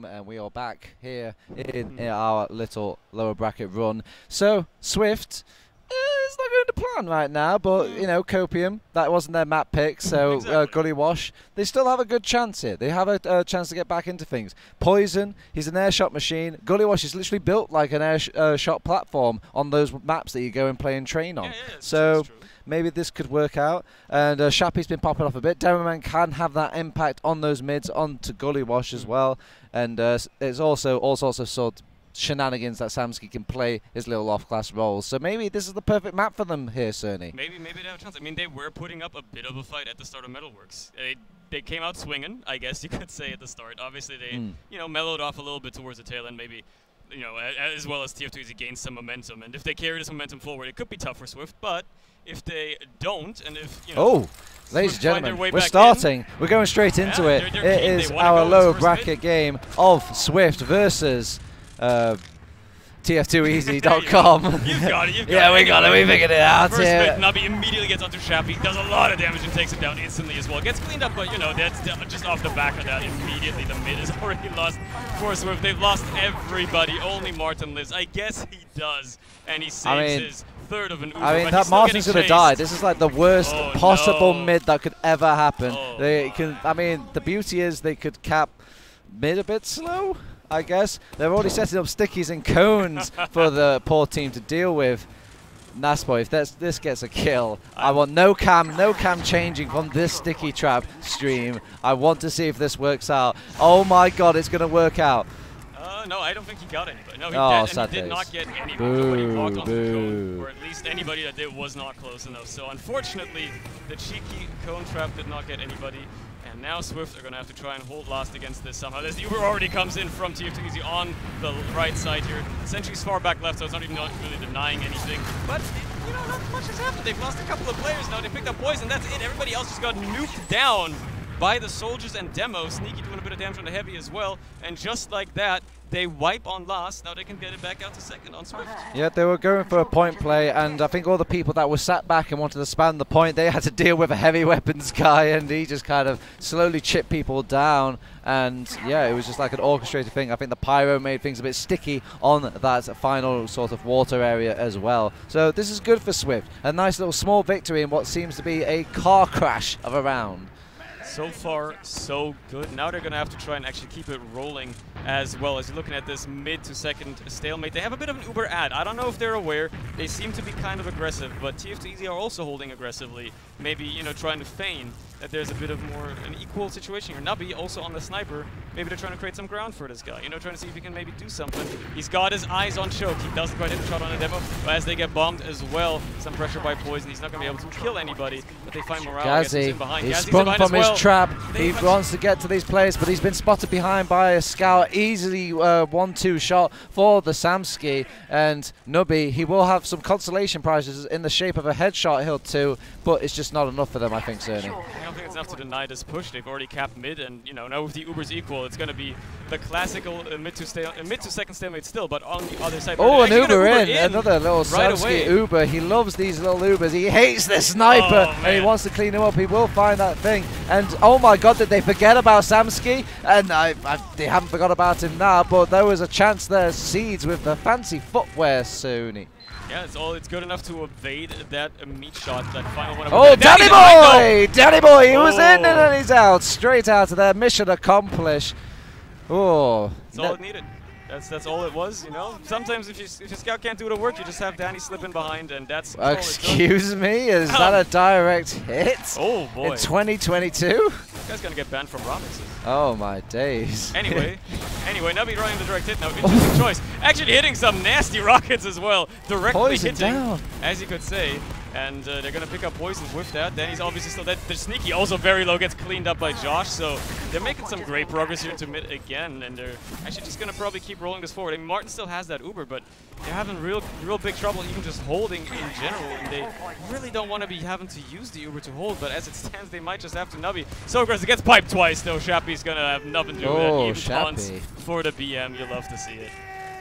and we are back here in our little lower bracket run. So, SVIFT, it's not going to plan right now, but, you know, Copium, that wasn't their map pick, so exactly. Gully Wash, they still have a good chance here. They have a chance to get back into things. Poison, he's an air shot machine. Gully Wash is literally built like an air shot platform on those maps that you go and play and train on. Yeah, so maybe this could work out. And Shappy's been popping off a bit. Demoman can have that impact on those mids onto Gully Wash as well. And it's also all sorts of shenanigans that Samsky can play his little off-class roles. So maybe this is the perfect map for them here, Cerny. Maybe they have a chance. I mean, they were putting up a bit of a fight at the start of Metalworks. They came out swinging, I guess you could say, at the start. Obviously, they you know, mellowed off a little bit towards the tail end, maybe, you know, as well as TF2easy gained some momentum. And if they carry this momentum forward, it could be tough for SVIFT. But if they don't, and if, you know, ladies and gentlemen, we're starting. We're going straight into it. It is our low bracket game of SVIFT versus tf2easy.com. You've got it. Yeah, we got it. We figured it out. First hit, Nubby immediately gets onto Shappy, does a lot of damage and takes him down instantly as well. Gets cleaned up, but, you know, that's just off the back of that. Immediately the mid is already lost for SVIFT. They've lost everybody. Only Martin lives. I guess he does, and he saves his third of an Uber. I mean, that Martin's going to die. This is like the worst possible mid that could ever happen. They can. I mean, the beauty is they could cap mid a bit slow, I guess. They're already setting up stickies and cones for the poor team to deal with. Naspo, if this gets a kill, I want no cam changing from this sticky trap stream. I want to see if this works out. Oh my god, it's going to work out. No, I don't think he got anybody. No, he did not get anybody. Nobody walked on the cone, or at least anybody that did was not close enough. So unfortunately, the cheeky cone trap did not get anybody. And now Swift are going to have to try and hold last against this somehow. This Uber already comes in from tf2easy on the right side here. Sentry's far back left, so it's not even really denying anything. But, you know, not much has happened. They've lost a couple of players now. They picked up Poison, that's it. Everybody else just got nuked down by the soldiers and Demo. Sneaky doing a bit of damage on the heavy as well. And just like that, they wipe on last. Now they can get it back out to second on Swift. Yeah, they were going for a point play, and I think all the people that were sat back and wanted to span the point, they had to deal with a heavy weapons guy, and he just kind of slowly chipped people down. And yeah, it was just like an orchestrated thing. I think the pyro made things a bit sticky on that final sort of water area as well. So this is good for Swift. A nice little small victory in what seems to be a car crash of a round. So far, so good. Now they're going to have to try and actually keep it rolling as well. As you're looking at this mid to second stalemate, they have a bit of an Uber ad. I don't know if they're aware. They seem to be kind of aggressive, but tf2easy are also holding aggressively. Maybe, you know, trying to feign that there's a bit of more an equal situation here. Nubby also on the sniper. Maybe they're trying to create some ground for this guy. You know, trying to see if he can maybe do something. He's got his eyes on Choke. He doesn't quite hit the shot on a Demo, but as they get bombed as well, some pressure by Poison. He's not going to be able to kill anybody, but they find morale. Gazzy, he's sprung from his trap. He wants to get to these players, but he's been spotted behind by a scout. Easily 1-2 shot for the Samsky. And Nubby, he will have some consolation prizes in the shape of a headshot hill too, but it's just not enough for them, I think, Cerny. I don't think it's enough to deny this push. They've already capped mid, and you know, now with the Ubers equal, it's going to be the classical mid to second stalemate still, but on the other side. Oh, an Uber in. Another little Samsky Uber. He loves these little Ubers. He hates the sniper, and he wants to clean him up. He will find that thing. And oh my god, did they forget about Samsky? And they haven't forgot about him now, but there was a chance there. Seeds with the fancy footwear, Sony. Yeah, it's good enough to evade that meat shot, that final one. Oh, Danny Boy! Danny Boy, he was in and then he's out. Straight out of there. Mission accomplished. Oh. That's all it needed. That's all it was, you know. Sometimes if your scout can't do the work, you just have Danny slip in behind, and that's all it's done. Excuse me, is that a direct hit? Oh boy. In 2022? This guy's gonna get banned from Robinson. Oh my days. Anyway, Nubby running the direct hit now. Interesting choice. Actually hitting some nasty rockets as well. Directly Poison hitting, down, as you could say. And they're going to pick up Poison with that. Danny's obviously still dead. The Sneaky also very low, gets cleaned up by Josh. So they're making some great progress here to mid again. And they're actually just going to probably keep rolling this forward. I mean, Martin still has that Uber, but they're having real big trouble even just holding in general. And they really don't want to be having to use the Uber to hold. But as it stands, they might just have to Nubby. So aggressive, gets piped twice though. Shappy's going to have nothing to do with that. Even taunts for the BM. You'll love to see it.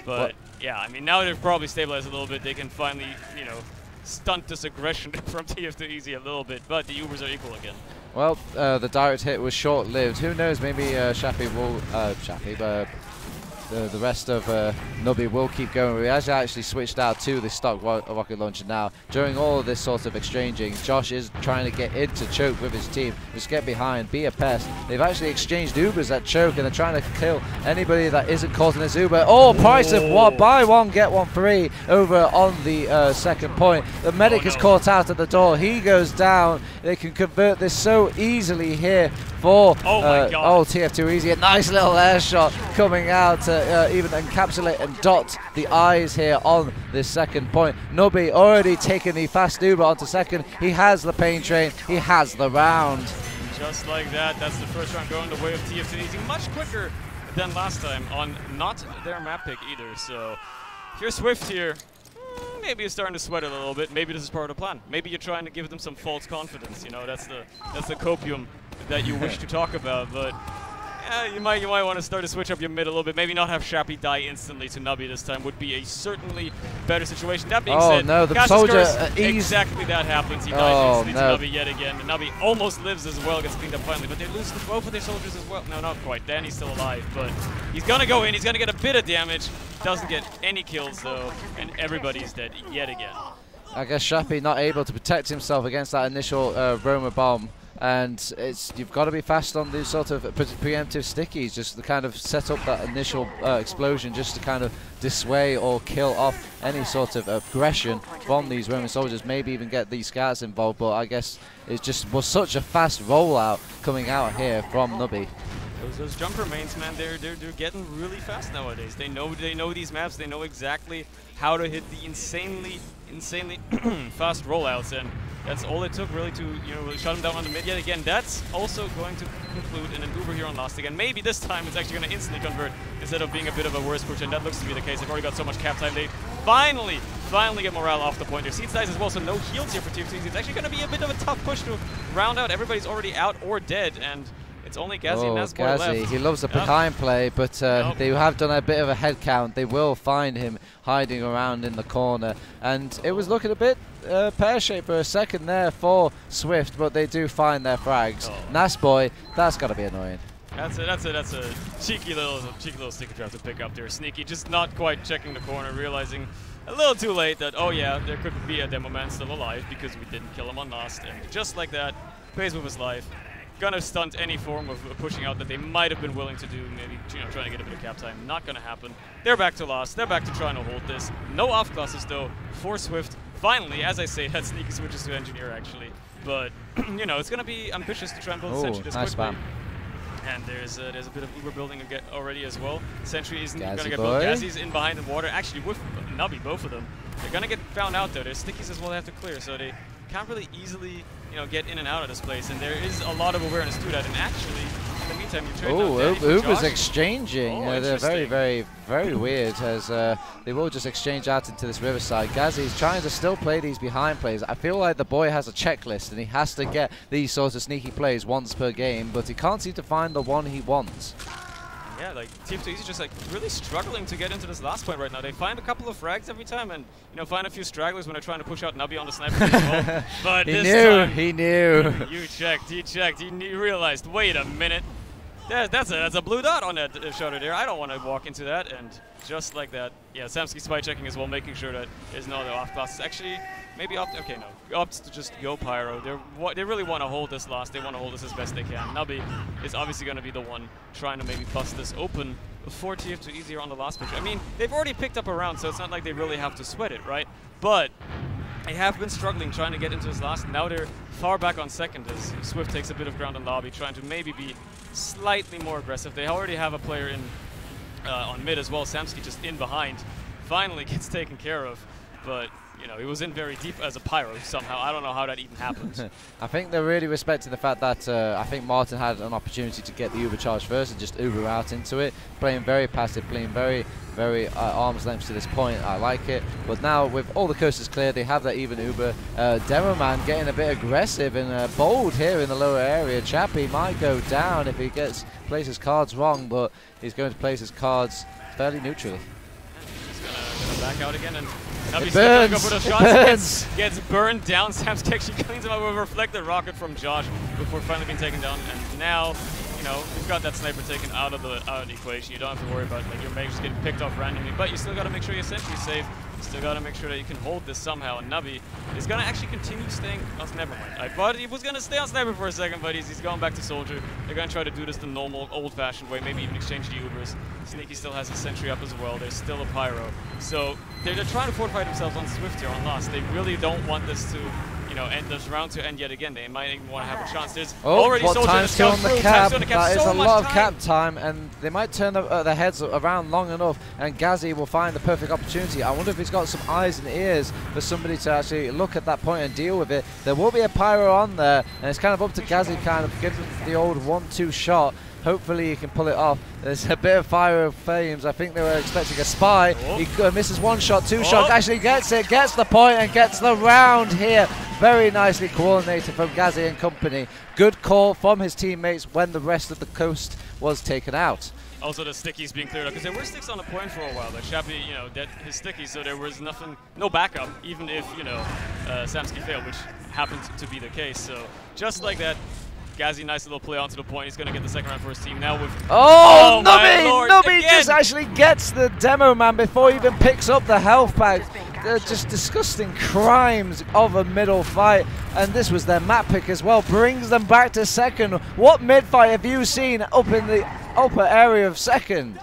But yeah, I mean, now they've probably stabilized a little bit. They can finally, you know, stunt this aggression from tf2easy a little bit, but the Ubers are equal again. Well, the direct hit was short-lived. Who knows, maybe Shappy will, the rest of Nubby will keep going. We actually switched out to the stock rocket launcher now. During all of this sort of exchanging, Josh is trying to get into Choke with his team. Just get behind, be a pest. They've actually exchanged Ubers at Choke, and they're trying to kill anybody that isn't caught in this Uber. Oh, price of one, buy one, get one free over on the second point. The medic is caught out at the door. He goes down. They can convert this so easily here for tf2easy. A nice little air shot coming out to even encapsulate and dot the eyes here on this second point. Nubby already taking the fast Uber onto second. He has the pain train. He has the round. Just like that, that's the first round going the way of tf2easy. Much quicker than last time on not their map pick either. So here's Swift here. Maybe you're starting to sweat a little bit. Maybe this is part of the plan. Maybe you're trying to give them some false confidence. You know, that's the copium that you wish to talk about. But yeah, you might want to start to switch up your mid a little bit. Maybe not have Shappy die instantly to Nubby this time would be a certainly better situation. That being said, no, the soldier exactly that happens. He dies instantly to Nubby yet again. And Nubby almost lives as well, gets cleaned up finally. But they lose both of their soldiers as well. No, not quite. Danny's still alive, but he's gonna go in. He's gonna get a bit of damage. Doesn't get any kills though, and everybody's dead yet again. I guess Shappy not able to protect himself against that initial Roma bomb. and you've got to be fast on these sort of preemptive stickies, just to kind of set up that initial explosion, just to kind of dissuade or kill off any sort of aggression from these Roman soldiers, maybe even get these scouts involved. But I guess it just was such a fast rollout coming out here from Nubby. Those jumper mains, man, they're getting really fast nowadays. They know these maps. They know exactly how to hit the insanely fast rollouts, and that's all it took really to really shut him down on the mid yet again. That's also going to conclude in an Uber here on last again. Maybe this time it's actually going to instantly convert instead of being a bit of a worse push, and that looks to be the case. They've already got so much cap time. They finally get morale off the point. Their seed size as well, so no heals here for tf2easy. It's actually going to be a bit of a tough push to round out. Everybody's already out or dead, and it's only Gazi and Nazboy left. He loves the behind play, but they have done a bit of a head count. They will find him hiding around in the corner, and it was looking a bit pear-shaped for a second there for Swift, but they do find their frags. Nazboy, that's got to be annoying. That's a cheeky little sticky trap to pick up there. Sneaky, just not quite checking the corner, realizing a little too late that, oh yeah, there could be a demo man still alive because we didn't kill him on last, and just like that, plays with his life. Gonna stunt any form of pushing out that they might have been willing to do, maybe trying to get a bit of cap time. Not gonna happen. They're back to last. They're back to trying to hold this. No off classes though for Swift. Finally, as I say, that Sneaky switches to Engineer actually, but it's gonna be ambitious to try and build a Sentry this quickly. And there's a bit of Uber building already as well. Sentry isn't gonna get built. Gazi's in behind the water. Actually, with Nubby, both of them. They're gonna get found out though. There's stickies as well they have to clear, so they can't really easily get in and out of this place, and there is a lot of awareness to that. And actually, in the meantime, you trade Uber's exchanging. They're very weird, as they will just exchange out into this riverside. Gazi's trying to still play these behind plays. I feel like the boy has a checklist, and he has to get these sorts of sneaky plays once per game, but he can't seem to find the one he wants. Yeah, like tf2easy just like really struggling to get into this last point right now. They find a couple of frags every time, and find a few stragglers when they're trying to push out Nubby on the sniper as well. But he knew. He checked. He realized. Wait a minute. That's a blue dot on that shutter there. I don't want to walk into that, and just like that, yeah, Samsky spy checking as well, making sure that there's no other off classes. Actually, maybe opts to just go pyro. They really want to hold this last. They want to hold this as best they can. Nubby is obviously going to be the one trying to maybe bust this open before tf2easy on the last push. I mean, they've already picked up a round, so it's not like they really have to sweat it, right? But they have been struggling trying to get into this last. Now they're far back on second as Swift takes a bit of ground on lobby, trying to maybe be slightly more aggressive. They already have a player in on mid as well. Samsky just in behind. Finally gets taken care of, but he was in very deep as a pyro somehow. I don't know how that even happened. I think they're really respecting the fact that I think Martin had an opportunity to get the Uber charge first and just Uber out into it. Playing very passive, playing very arm's length to this point. I like it. But now with all the coasters clear, they have that even Uber. Demo Man getting a bit aggressive and bold here in the lower area. Chappie might go down if he plays his cards wrong, but he's going to place his cards fairly neutrally. He's gonna back out again, and Nubby's stepping up with a shot. Gets burned down. Samsky actually cleans him up with a reflected rocket from Josh before finally being taken down. And now, you've got that sniper taken out of the equation. You don't have to worry about your mages getting picked off randomly, but you still got to make sure your sentry's safe. You still got to make sure that you can hold this somehow. And Nubby is going to actually continue staying on. Never mind. I thought he was going to stay on sniper for a second, but he's going back to soldier. They're going to try to do this the normal, old-fashioned way, maybe even exchange the Ubers. Sneaky still has his sentry up as well. There's still a pyro. So they're trying to fortify themselves on Swift here on last. They really don't want this to end this round to end yet again. They might even want to have a chance. There's already time still on the cap. That is a lot of cap time, and they might turn their heads around long enough, and Gazi will find the perfect opportunity. I wonder if he's got some eyes and ears for somebody to actually look at that point and deal with it. There will be a pyro on there, and it's kind of up to Gazi kind of give them the old 1-2 shot. Hopefully he can pull it off. There's a bit of fire of flames. I think they were expecting a spy. He misses one shot, two shots. Actually gets it, gets the point, and gets the round here. Very nicely coordinated from Gazi and company. Good call from his teammates when the rest of the coast was taken out. Also, the stickies being cleared up, because there were sticks on the point for a while. Like Chappie, dead his stickies, so there was no backup, even if, Samsky failed, which happened to be the case. So just like that, Gazi, nice little play onto the point. He's going to get the second round for his team now with... Nubby just actually gets the demo man before he even picks up the health pack. just disgusting crimes of a middle fight, and this was their map pick as well, brings them back to second. What mid fight have you seen up in the upper area of second?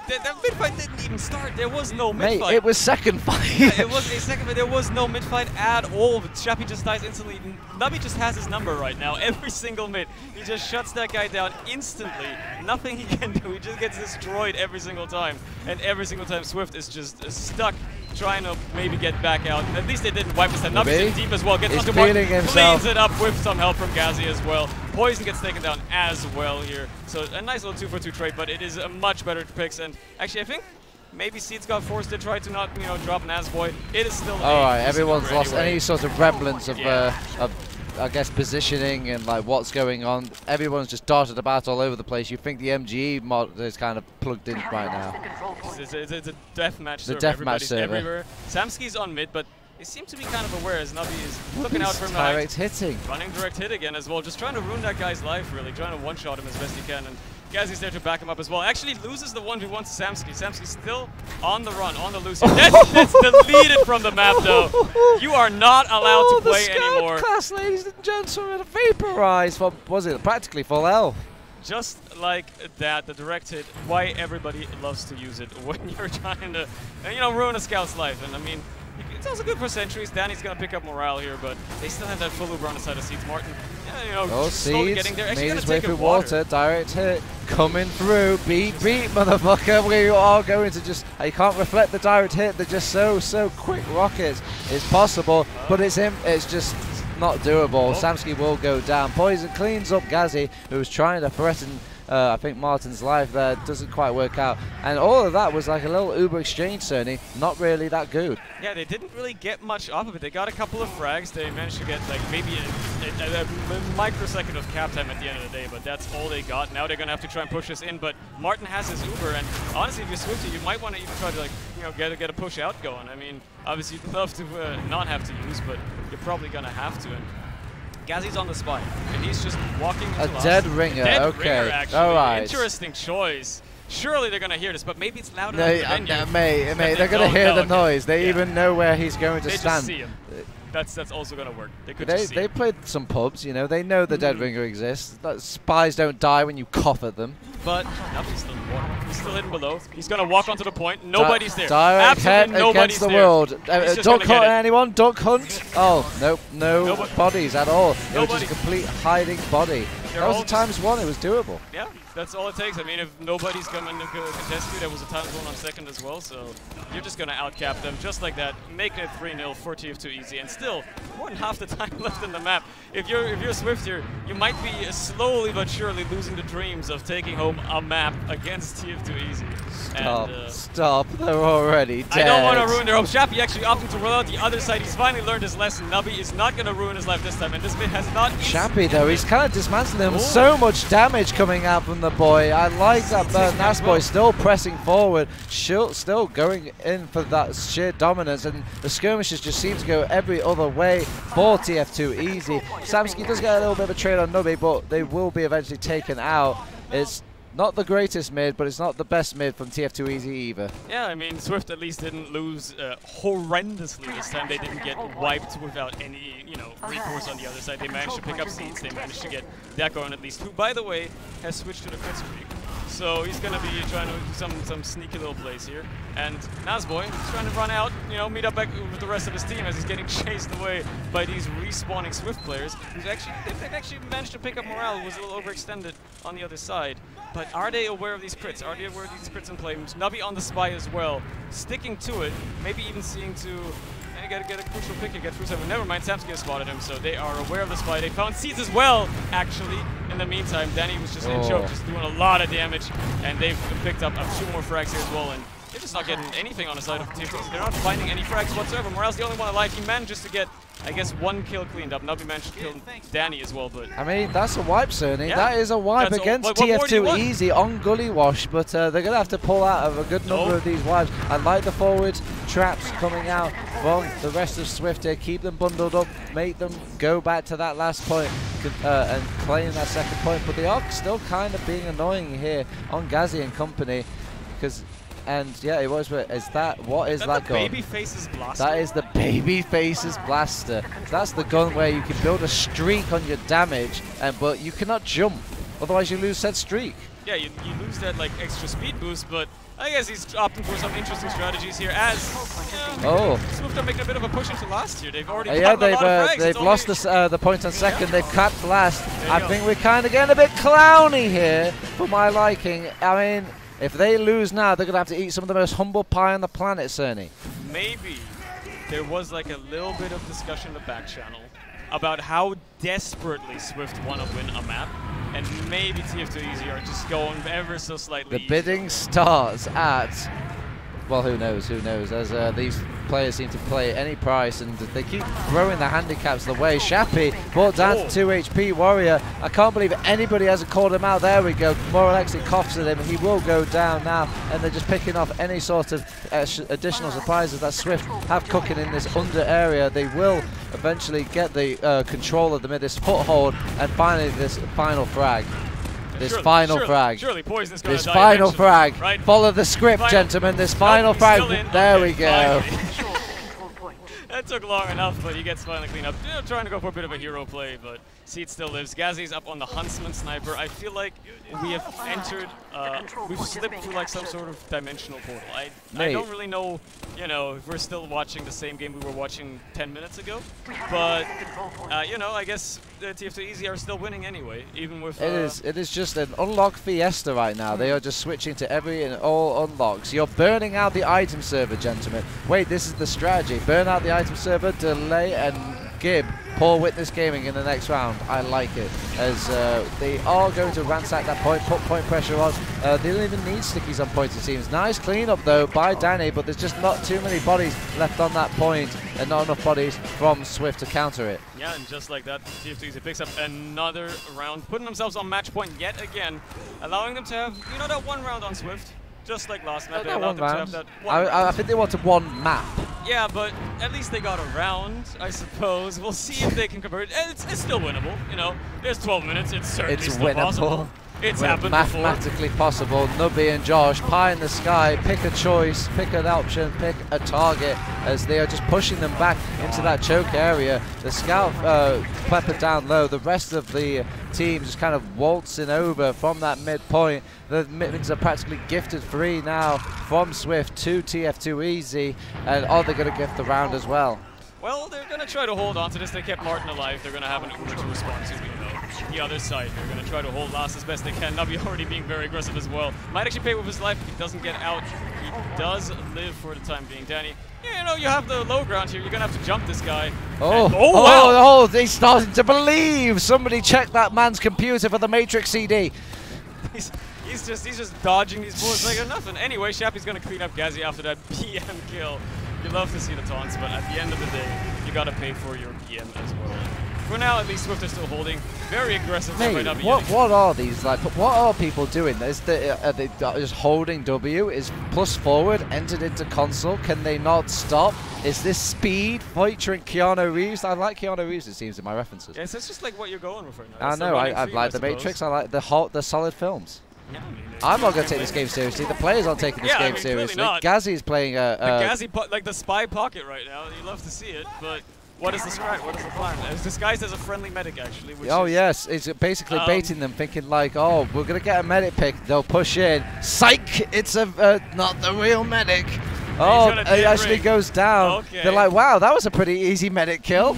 That mid fight didn't even start. There was no mid fight. Mate, it was second fight. Yeah, it was a second, but there was no mid fight at all. Shappy just dies instantly. Nubby just has his number right now. Every single mid, he just shuts that guy down instantly. Nothing he can do. He just gets destroyed every single time, and every single time Swift is just stuck trying to maybe get back out. At least they didn't wipe his head. Nubby's in deep as well. Gets onto Martin, cleans it up with some help from Ghazi as well. Poison gets taken down as well here. So a nice little 2-for-2 trade, but it is a much better picks. And actually, I think maybe Seeds got forced to try to not, drop Nazboy. It is still. All right, everyone's lost any sort of remnants of, I guess, positioning and like what's going on. Everyone's just darted about all over the place. You think the MGE mod is kind of plugged in right now? It's a deathmatch server. The deathmatch server. Everywhere. Samsky's on mid, but they seem to be kind of aware as Nubby is looking out for him. Direct hitting. Running direct hit again as well, just trying to ruin that guy's life, really, trying to one-shot him as best he can. And Ghazi's there to back him up as well. Actually loses the 1v1 to Samsky. Samsky's still on the run, on the loose. That's deleted from the map, though. You are not allowed to play anymore. Class, ladies and gentlemen, vaporized for, was it practically full health? Just like that, the direct hit, why everybody loves to use it when you're trying to, ruin a scout's life. And I mean, it's also good for sentries. Danny's going to pick up morale here, but they still have that full Uber on the side of Seeds. Martin, slowly getting there. Actually made his way through water. Direct hit coming through. Beat, motherfucker. We are going to just, you can't reflect the direct hit. They're just so quick rockets. It's possible, but it's just not doable. Samsky will go down. Poison cleans up Ghazi, who was trying to threaten I think Martin's life there. Doesn't quite work out, and all of that was like a little Uber exchange, Cerny. Not really that good. Yeah, they didn't really get much off of it. They got a couple of frags. They managed to get like maybe a microsecond of cap time at the end of the day, but that's all they got. Now they're gonna have to try and push this in, but Martin has his Uber, and honestly, if you're Swifty, you might want to even try to get a push out going. I mean, obviously you'd love to not have to use, but you're probably gonna have to. And Ghazi's on the spot, and he's just walking into a dead ringer. Ringer, actually. All right. Interesting choice. Surely they're gonna hear this, but maybe it's louder than the venue. Mate, they're gonna hear the noise. They even know where he's going to stand. They just see him. That's also gonna work. They could just see They played some pubs, They know the dead ringer exists. Spies don't die when you cough at them. But Nubby's still in water. He's still hidden below. He's gonna walk onto the point. Nobody's there. Direct hit against the world. Don't hunt anyone. Don't hunt. Oh, nope. No bodies at all. It was just a complete hiding body. That was a ×1. It was doable. Yeah, that's all it takes. I mean, if nobody's coming to contest you, there was a ×1 on second as well. So you're just going to outcap them just like that. Make it 3-0 for tf2easy. And still, more than half the time left in the map. If you're Swift here, you might be slowly but surely losing the dreams of taking home a map against tf2easy. Stop. They're already dead. I don't want to ruin their hopes. Shappy actually opting to roll out the other side. He's finally learned his lesson. Nubby is not going to ruin his life this time. And this bit has not... Shappy, though, he's kind of dismantling him. So much damage coming out from the boy. I like that Nazboy still pressing forward. Still going in for that sheer dominance. And the skirmishes just seem to go every other way for tf2easy. Samsky does get a little bit of a trade on Nubby, but they will be eventually taken out. It's not the greatest mid, but it's not the best mid from tf2easy either. Yeah, I mean, Swift at least didn't lose horrendously this time. They didn't get wiped without any, recourse on the other side. They managed to pick up Seeds. They managed to get that going at least, who, by the way, has switched to the crit streak. So he's going to be trying to do some sneaky little plays here. And Nazboy is trying to run out, meet up back with the rest of his team as he's getting chased away by these respawning Swift players. They've actually managed to pick up morale, was a little overextended on the other side. But are they aware of these crits? Are they aware of these crits in play? Nubby on the spy as well, sticking to it, maybe even seeing to get a crucial pick and get through 7. Never mind, Samsky has spotted him, so they are aware of the spy. They found Seeds as well, actually. In the meantime, Danny was just in choke, just doing a lot of damage, and they've picked up 2 more frags here as well, and they're just not getting anything on the side of tf2easy. They're not finding any frags whatsoever. Morale's the only one alive. He manages to get, I guess, 1 kill cleaned up. Nubby managed to kill Danny as well, but... I mean, that's a wipe, Cerny. Yeah, that is a wipe against tf2easy on Gully Wash, but they're going to have to pull out of a good number of these wipes. I like the forward traps coming out from the rest of Swift here. Keep them bundled up, make them go back to that last point and claim that second point, but they are still kind of being annoying here on Ghazi and company, because And yeah, it was. Is that what is that gun? Babyface's blaster. That is the Babyface's blaster. That's the gun where you can build a streak on your damage, but you cannot jump. Otherwise, you lose said streak. Yeah, you lose that like extra speed boost, but I guess he's opting for some interesting strategies here. As SVIFT are making a bit of a push into last year. They've already they've lost the point on second. They've capped last. I think we're kind of getting a bit clowny here for my liking. I mean, if they lose now, they're gonna have to eat some of the most humble pie on the planet, Cerny. Maybe there was like a little bit of discussion in the back channel about how desperately SVIFT want to win a map. And maybe tf2easy are just going ever so slightly. The bidding starts at, well, who knows, as these players seem to play at any price, and they keep throwing the handicaps the way. Shappy brought down to 2 HP. Warrior, I can't believe anybody hasn't called him out. There we go. Moralexi coughs at him. He will go down now, and they're just picking off any sort of additional surprises that SVIFT have cooking in this under area. They will eventually get the control of the mid, this foothold, and finally this final frag. Surely Poison is going to die final frag. Right? Follow the script, gentlemen. This final frag. There we go. That took long enough, but he gets finally cleaned up. Trying to go for a bit of a hero play, but Seed still lives. Gazzy's up on the Huntsman Sniper. I feel like we have entered, we've slipped through like some sort of dimensional portal. I don't really know, if we're still watching the same game we were watching 10 minutes ago. But, I guess tf2easy are still winning anyway, even with... It is just an unlock fiesta right now. They are just switching to every and all unlocks. You're burning out the item server, gentlemen. Wait, this is the strategy. Burn out the item server, delay, and Gib Poor Witness Gaming in the next round. I like it, as they are going to ransack that point, put point pressure on. They don't even need stickies on point, it seems. Nice cleanup though by Danny, but there's just not too many bodies left on that point, and not enough bodies from SVIFT to counter it. Yeah, and just like that, tf2easy picks up another round, putting themselves on match point yet again, allowing them to have, that one round on SVIFT. Just like last map, they allowed them to have that one round. I think they wanted one map. Yeah, but at least they got a round, I suppose. We'll see if they can convert. It's still winnable, There's 12 minutes. It's certainly still possible. It's happened mathematically possible. Nubby and Josh, pie in the sky, pick a choice, pick an option, pick a target, as they are just pushing them back into that choke area. The scout pepper down low, the rest of the team just kind of waltzing over from that midpoint. The mids are practically gifted free now from SVIFT to tf2easy, and they're going to gift the round as well. Well, they're going to try to hold on to this. They kept Martin alive. They're going to have an Uber to respond to, the other side. They're going to try to hold last as best they can. Nubby already being very aggressive as well. Might actually pay with his life if he doesn't get out. He does live for the time being. Danny, you have the low ground here. You're going to have to jump this guy. Oh, he's starting to believe. Somebody check that man's computer for the Matrix CD. He's just dodging these bullets like they're nothing. Anyway, Shappy's going to clean up Gazzy after that PM kill. You love to see the taunts, but at the end of the day, you got to pay for your PM as well. For now, at least SVIFT are still holding. Very aggressive. Mate, what are these like? What are people doing? Are they just holding W? Is plus forward entered into console? Can they not stop? Is this speed featuring Keanu Reeves? I like Keanu Reeves, it seems, in my references. Yes, it's just like what you're going with right now. I know. I like the Matrix. I like the solid films. Yeah, I'm not going to take this game seriously. The players aren't taking this game seriously. Gazzy's playing the Gazzy, like the spy pocket right now. You love to see it, but what is the strat? What is the plan? It's disguised as a friendly medic, actually. Yes. It's basically baiting them, thinking like, we're going to get a medic pick. They'll push in. Psych! It's not the real medic. It actually goes down. Okay. They're like, wow, that was a pretty easy medic kill.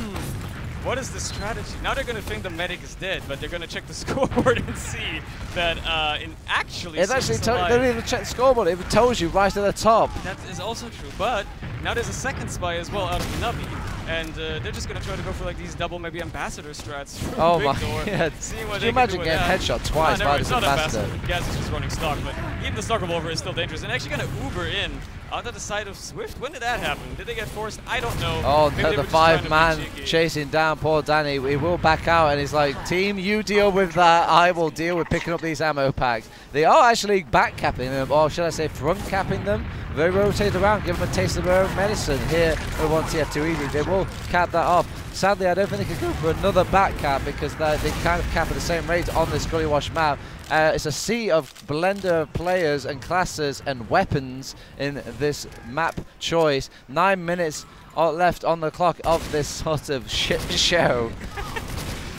What is the strategy? Now they're going to think the medic is dead, but they're going to check the scoreboard and see that they don't even check the scoreboard. It tells you right at the top. That is also true, but now there's a second spy as well out of Nubby, and they're just going to try to go for like these double maybe ambassador strats. Oh my god! Could you imagine getting headshot twice by this ambassador? Gaz is just running stock, but even the stock revolver is still dangerous, and actually going to Uber in out of the side of SVIFT. When did that happen? Did they get forced? I don't know. Oh no, the 5-man chasing down poor Danny. He will back out, and he's like, team, you deal with that. I will deal with picking up these ammo packs. They are actually back capping them, or should I say front capping them. They rotate around, give them a taste of their own medicine here at 1 TF2 Easy. They will cap that off. Sadly, I don't think they can go for another back cap because they kind of cap at the same rate on this Gully Wash map. It's a sea of blender of players and classes and weapons in this map choice. 9 minutes left on the clock of this sort of shit show.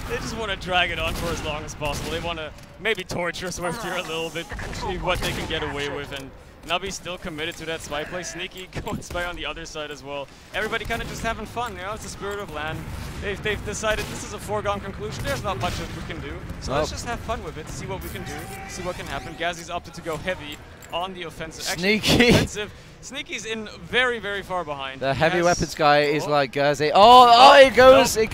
They just want to drag it on for as long as possible. They want to maybe torture Swift here a little bit, see what they can get away with, and Nubby's still committed to that spy play. Sneaky going spy on the other side as well. Everybody kind of just having fun, you know, it's the spirit of LAN. They've decided this is a foregone conclusion. There's not much that we can do. So let's just have fun with it, see what we can do, see what can happen. Gazzy's opted to go heavy on the offensive. Sneaky. Offensive. Sneaky's in very, very far behind. The heavy weapons guy is like Gazzy. Oh, he goes. No.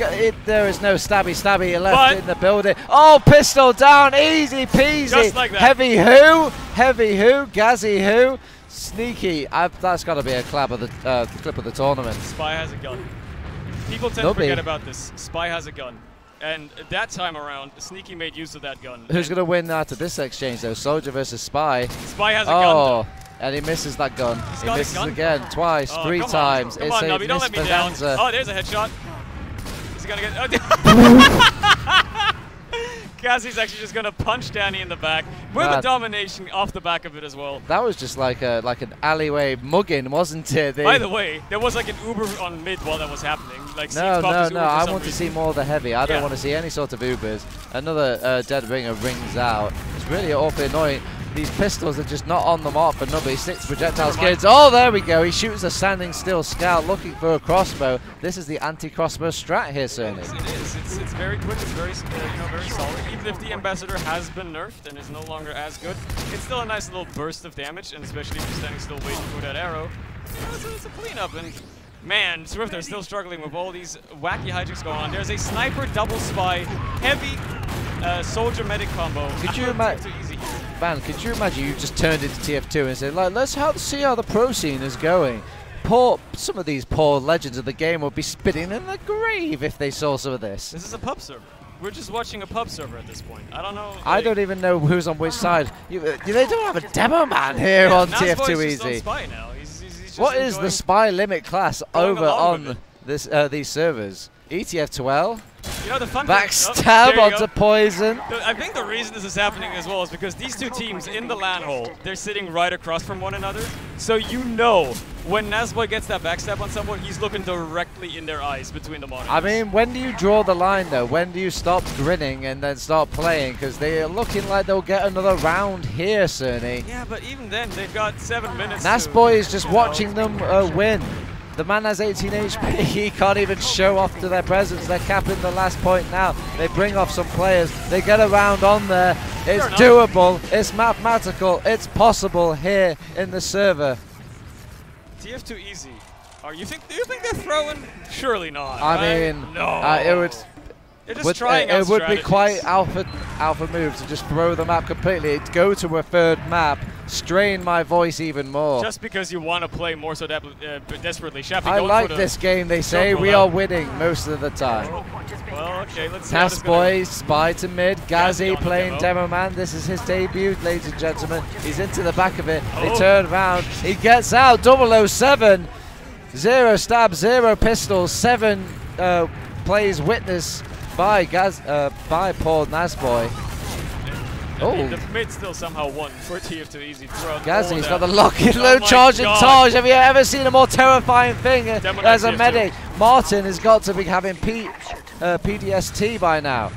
There is no stabby left in the building. Oh, pistol down. Easy peasy. Just like that. Heavy who? Heavy who? Gazzy who? Sneaky. That's got to be a clip of the tournament. Spy has a gun. People tend to forget about this. Spy has a gun. And that time around, Sneaky made use of that gun. Who's going to win after this exchange, though? Soldier versus Spy. Spy has a gun, though. And he misses that gun. He misses again, twice, 3 times. Come on, Nubby, don't let me down. Oh, there's a headshot. Is he going to get... Oh, Gazzy's actually just going to punch Danny in the back with a domination off the back of it as well. That was just like an alleyway mugging, wasn't it? By the way, there was like an Uber on mid while that was happening. Like no, I want to see more of the heavy. I don't want to see any sort of Ubers. Another dead ringer rings out. It's really awfully annoying. These pistols are just not on the mark for Nubby. 6 projectile skids. Oh, there we go. He shoots a standing still scout looking for a crossbow. This is the anti-crossbow strat here, Cerny. Yes, it is. It's very quick. It's very, very solid. Even if the Ambassador has been nerfed and is no longer as good, it's still a nice little burst of damage, and especially if you're standing still waiting for that arrow, it's a cleanup. And man, Swift are still struggling with all these wacky hijinks going on. There's a sniper double spy, heavy soldier medic combo. Could you imagine? Man, could you imagine you just turned into TF2 and said, like, let's see how the pro scene is going. Some of these poor legends of the game would be spitting in the grave if they saw some of this. This is a pub server. We're just watching a pub server at this point. I don't know. I don't even know who's on which side. They don't have a demo man here on TF2 Easy. Spy now. He's what is the spy limit class over on these servers? ETF12? You know, the fun backstab onto Poison. I think the reason this is happening as well is because these two teams in the LAN hole, they're sitting right across from one another. So you know when Nazboy gets that backstab on someone, he's looking directly in their eyes between the monitors. I mean, when do you draw the line, though? When do you stop grinning and then start playing? Because they are looking like they'll get another round here, Cerny. Yeah, but even then, they've got 7 minutes. Nazboy is just watching them win. The man has 18 HP, he can't even show off to their presence. They're capping the last point now. They bring off some players, they get a round on there. It's doable, it's mathematical, it's possible here in the server. TF2 Easy. Do you think they're throwing? Surely not. I mean, no. It would be quite alpha move to just throw the map completely, go to a third map, strain my voice even more. Just because you want to play more so desperately. Shappy, I like this game, they say. We are winning most of the time. Well, okay, let's see. Nazboy, spy to mid. Gazzy playing demo man. This is his debut, ladies and gentlemen. He's into the back of it. They turn around. He gets out. 007. 0 stab, 0 pistols. 7 plays witness by Paul Nazboy. The mid still somehow won for TF2 Easy. Gazzy's got the lock-in low charge and Taj. Have you ever seen a more terrifying thing as a medic? Martin has got to be having PDST by now.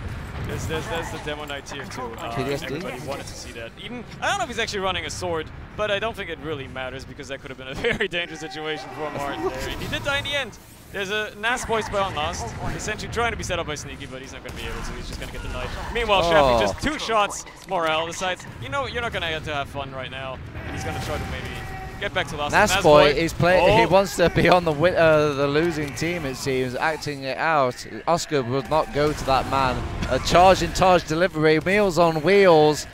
That's the Demo Knight TF2. PDST? Everybody wanted to see that. Even I don't know if he's actually running a sword, but I don't think it really matters because that could have been a very dangerous situation for Martin there. He did die in the end. There's a Nazboy spy on last, essentially trying to be set up by Sneaky, but he's not going to be able to. He's just going to get the knife. Meanwhile, Shappy just 2 shots. Morale decides, you know, you're not going to get to have fun right now, and he's going to try to maybe get back to last. Nazboy is playing. He wants to be on the losing team. It seems, acting it out. Oscar would not go to that man. A charge in charge delivery, Meals on Wheels.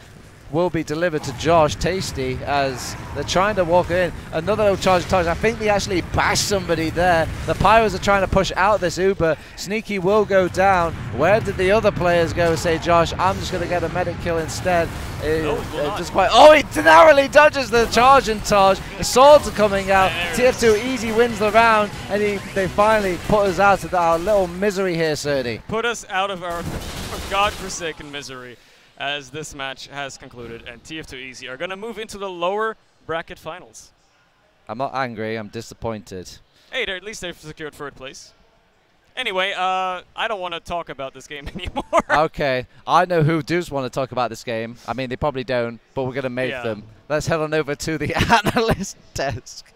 will be delivered to Josh Tasty as they're trying to walk in. Another charge. I think they actually bashed somebody there. The Pyros are trying to push out this Uber. Sneaky will go down. Where did the other players go? Say, Josh, I'm just going to get a medic kill instead. He narrowly dodges the charge and Taj. The swords are coming out. TF2easy wins the round, and they finally put us out of our little misery here, Cerny. Put us out of our godforsaken misery as this match has concluded, and TF2easy are going to move into the lower bracket finals. I'm not angry, I'm disappointed. Hey, at least they've secured 3rd place. Anyway, I don't want to talk about this game anymore. Okay, I know who does want to talk about this game. I mean, they probably don't, but we're going to make them. Let's head on over to the analyst desk.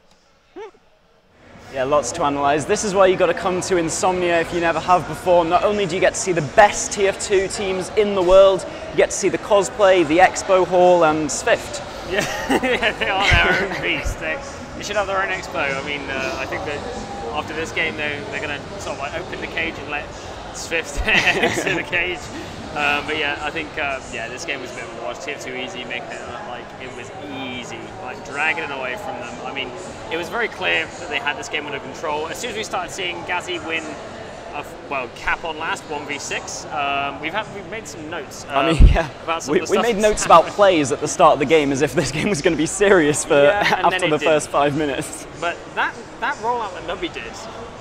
Yeah, lots to analyse. This is why you got to come to Insomnia if you never have before. Not only do you get to see the best TF2 teams in the world, you get to see the cosplay, the expo hall, and SVIFT. Yeah, they are their own beast. They should have their own expo. I mean, I think that after this game, they're going to sort of like open the cage and let SVIFT exit the cage. But yeah, I think this game was a bit of a wash. TF2easy making it look like it was easy, like dragging it away from them. I mean, it was very clear that they had this game under control. As soon as we started seeing Gazzy win, cap on last 1v6, we've made some notes. About some of the stuff we made notes about plays at the start of the game, as if this game was going to be serious for after the first 5 minutes. But that rollout that Nubby did.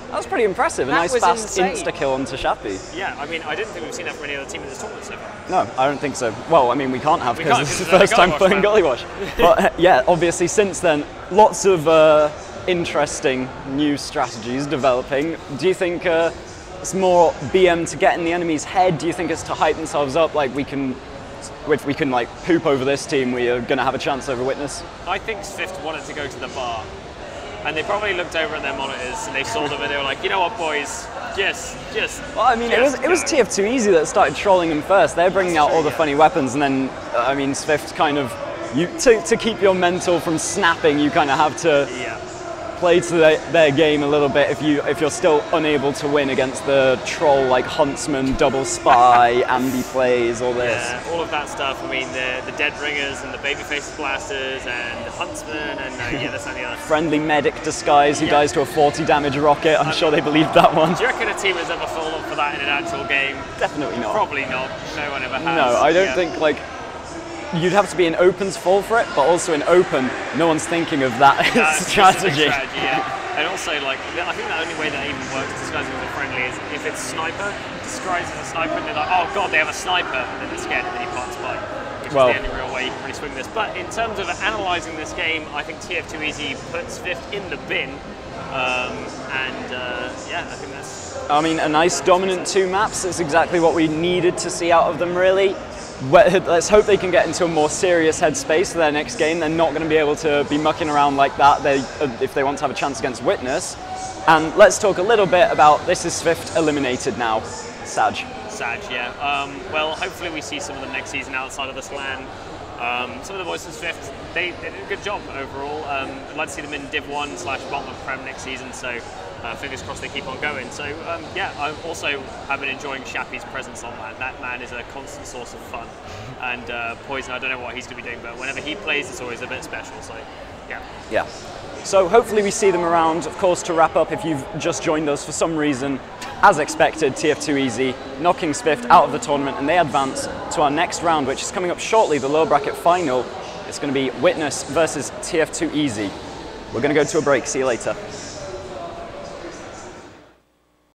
That was pretty impressive. A nice fast insta-kill onto Shappy. Yeah, I mean, I didn't think we've seen that from any other team in this tournament so far. No, I don't think so. Well, I mean, we can't have because it's the first time playing Gully Wash. But yeah, obviously since then, lots of interesting new strategies developing. Do you think it's more BM to get in the enemy's head? Do you think it's to hype themselves up, like if we can like poop over this team, we are going to have a chance over Witness? I think SVIFT wanted to go to the bar. And they probably looked over at their monitors and they saw them and they were like, you know what, boys, just. Well, I mean, it was TF2easy that started trolling them first. They're bringing out all the funny weapons, and then I mean, SVIFT kind of to keep your mental from snapping, you kind of have to play to their game a little bit if you're still unable to win against the troll like Huntsman, double spy, ambi plays, all this. Yeah, all of that stuff. I mean, the Dead Ringers and the Babyface Blasters and the Huntsman and that's not the other. Friendly medic disguise who dies to a 40 damage rocket. I'm sure they believed that one. Do you reckon a team has ever fallen for that in an actual game? Definitely not. Probably not. No one ever has. No, I don't think like. You'd have to be in open to fall for it, but also in open, no one's thinking of that strategy. And also, like, I think the only way that even works disguising as a friendly is if it's sniper, disguised as a sniper, and they're like, oh god, they have a sniper, and then they're scared, and then you can't spy. Which is the only real way you can really swing this. But in terms of analysing this game, I think TF2easy puts SVIFT in the bin. I think that's... I mean, a nice dominant 2 maps, it's exactly what we needed to see out of them, really. Let's hope they can get into a more serious headspace for their next game. They're not going to be able to be mucking around like that if they want to have a chance against Witness. And let's talk a little bit about this is SVIFT eliminated now. Sag, yeah. Well, hopefully we see some of them next season outside of this LAN. Some of the boys from SVIFT, they did a good job overall. I'd like to see them in Div 1 / bottom of Prem next season, so fingers crossed they keep on going. So I also have been enjoying Shappy's presence on LAN. That man is a constant source of fun. And Poison, I don't know what he's going to be doing, but whenever he plays, it's always a bit special. So yeah. So hopefully we see them around. Of course, to wrap up, if you've just joined us for some reason, as expected, TF2easy knocking SVIFT out of the tournament, and they advance to our next round, which is coming up shortly, the lower bracket final. It's going to be Witness versus TF2easy. We're going to go to a break. See you later.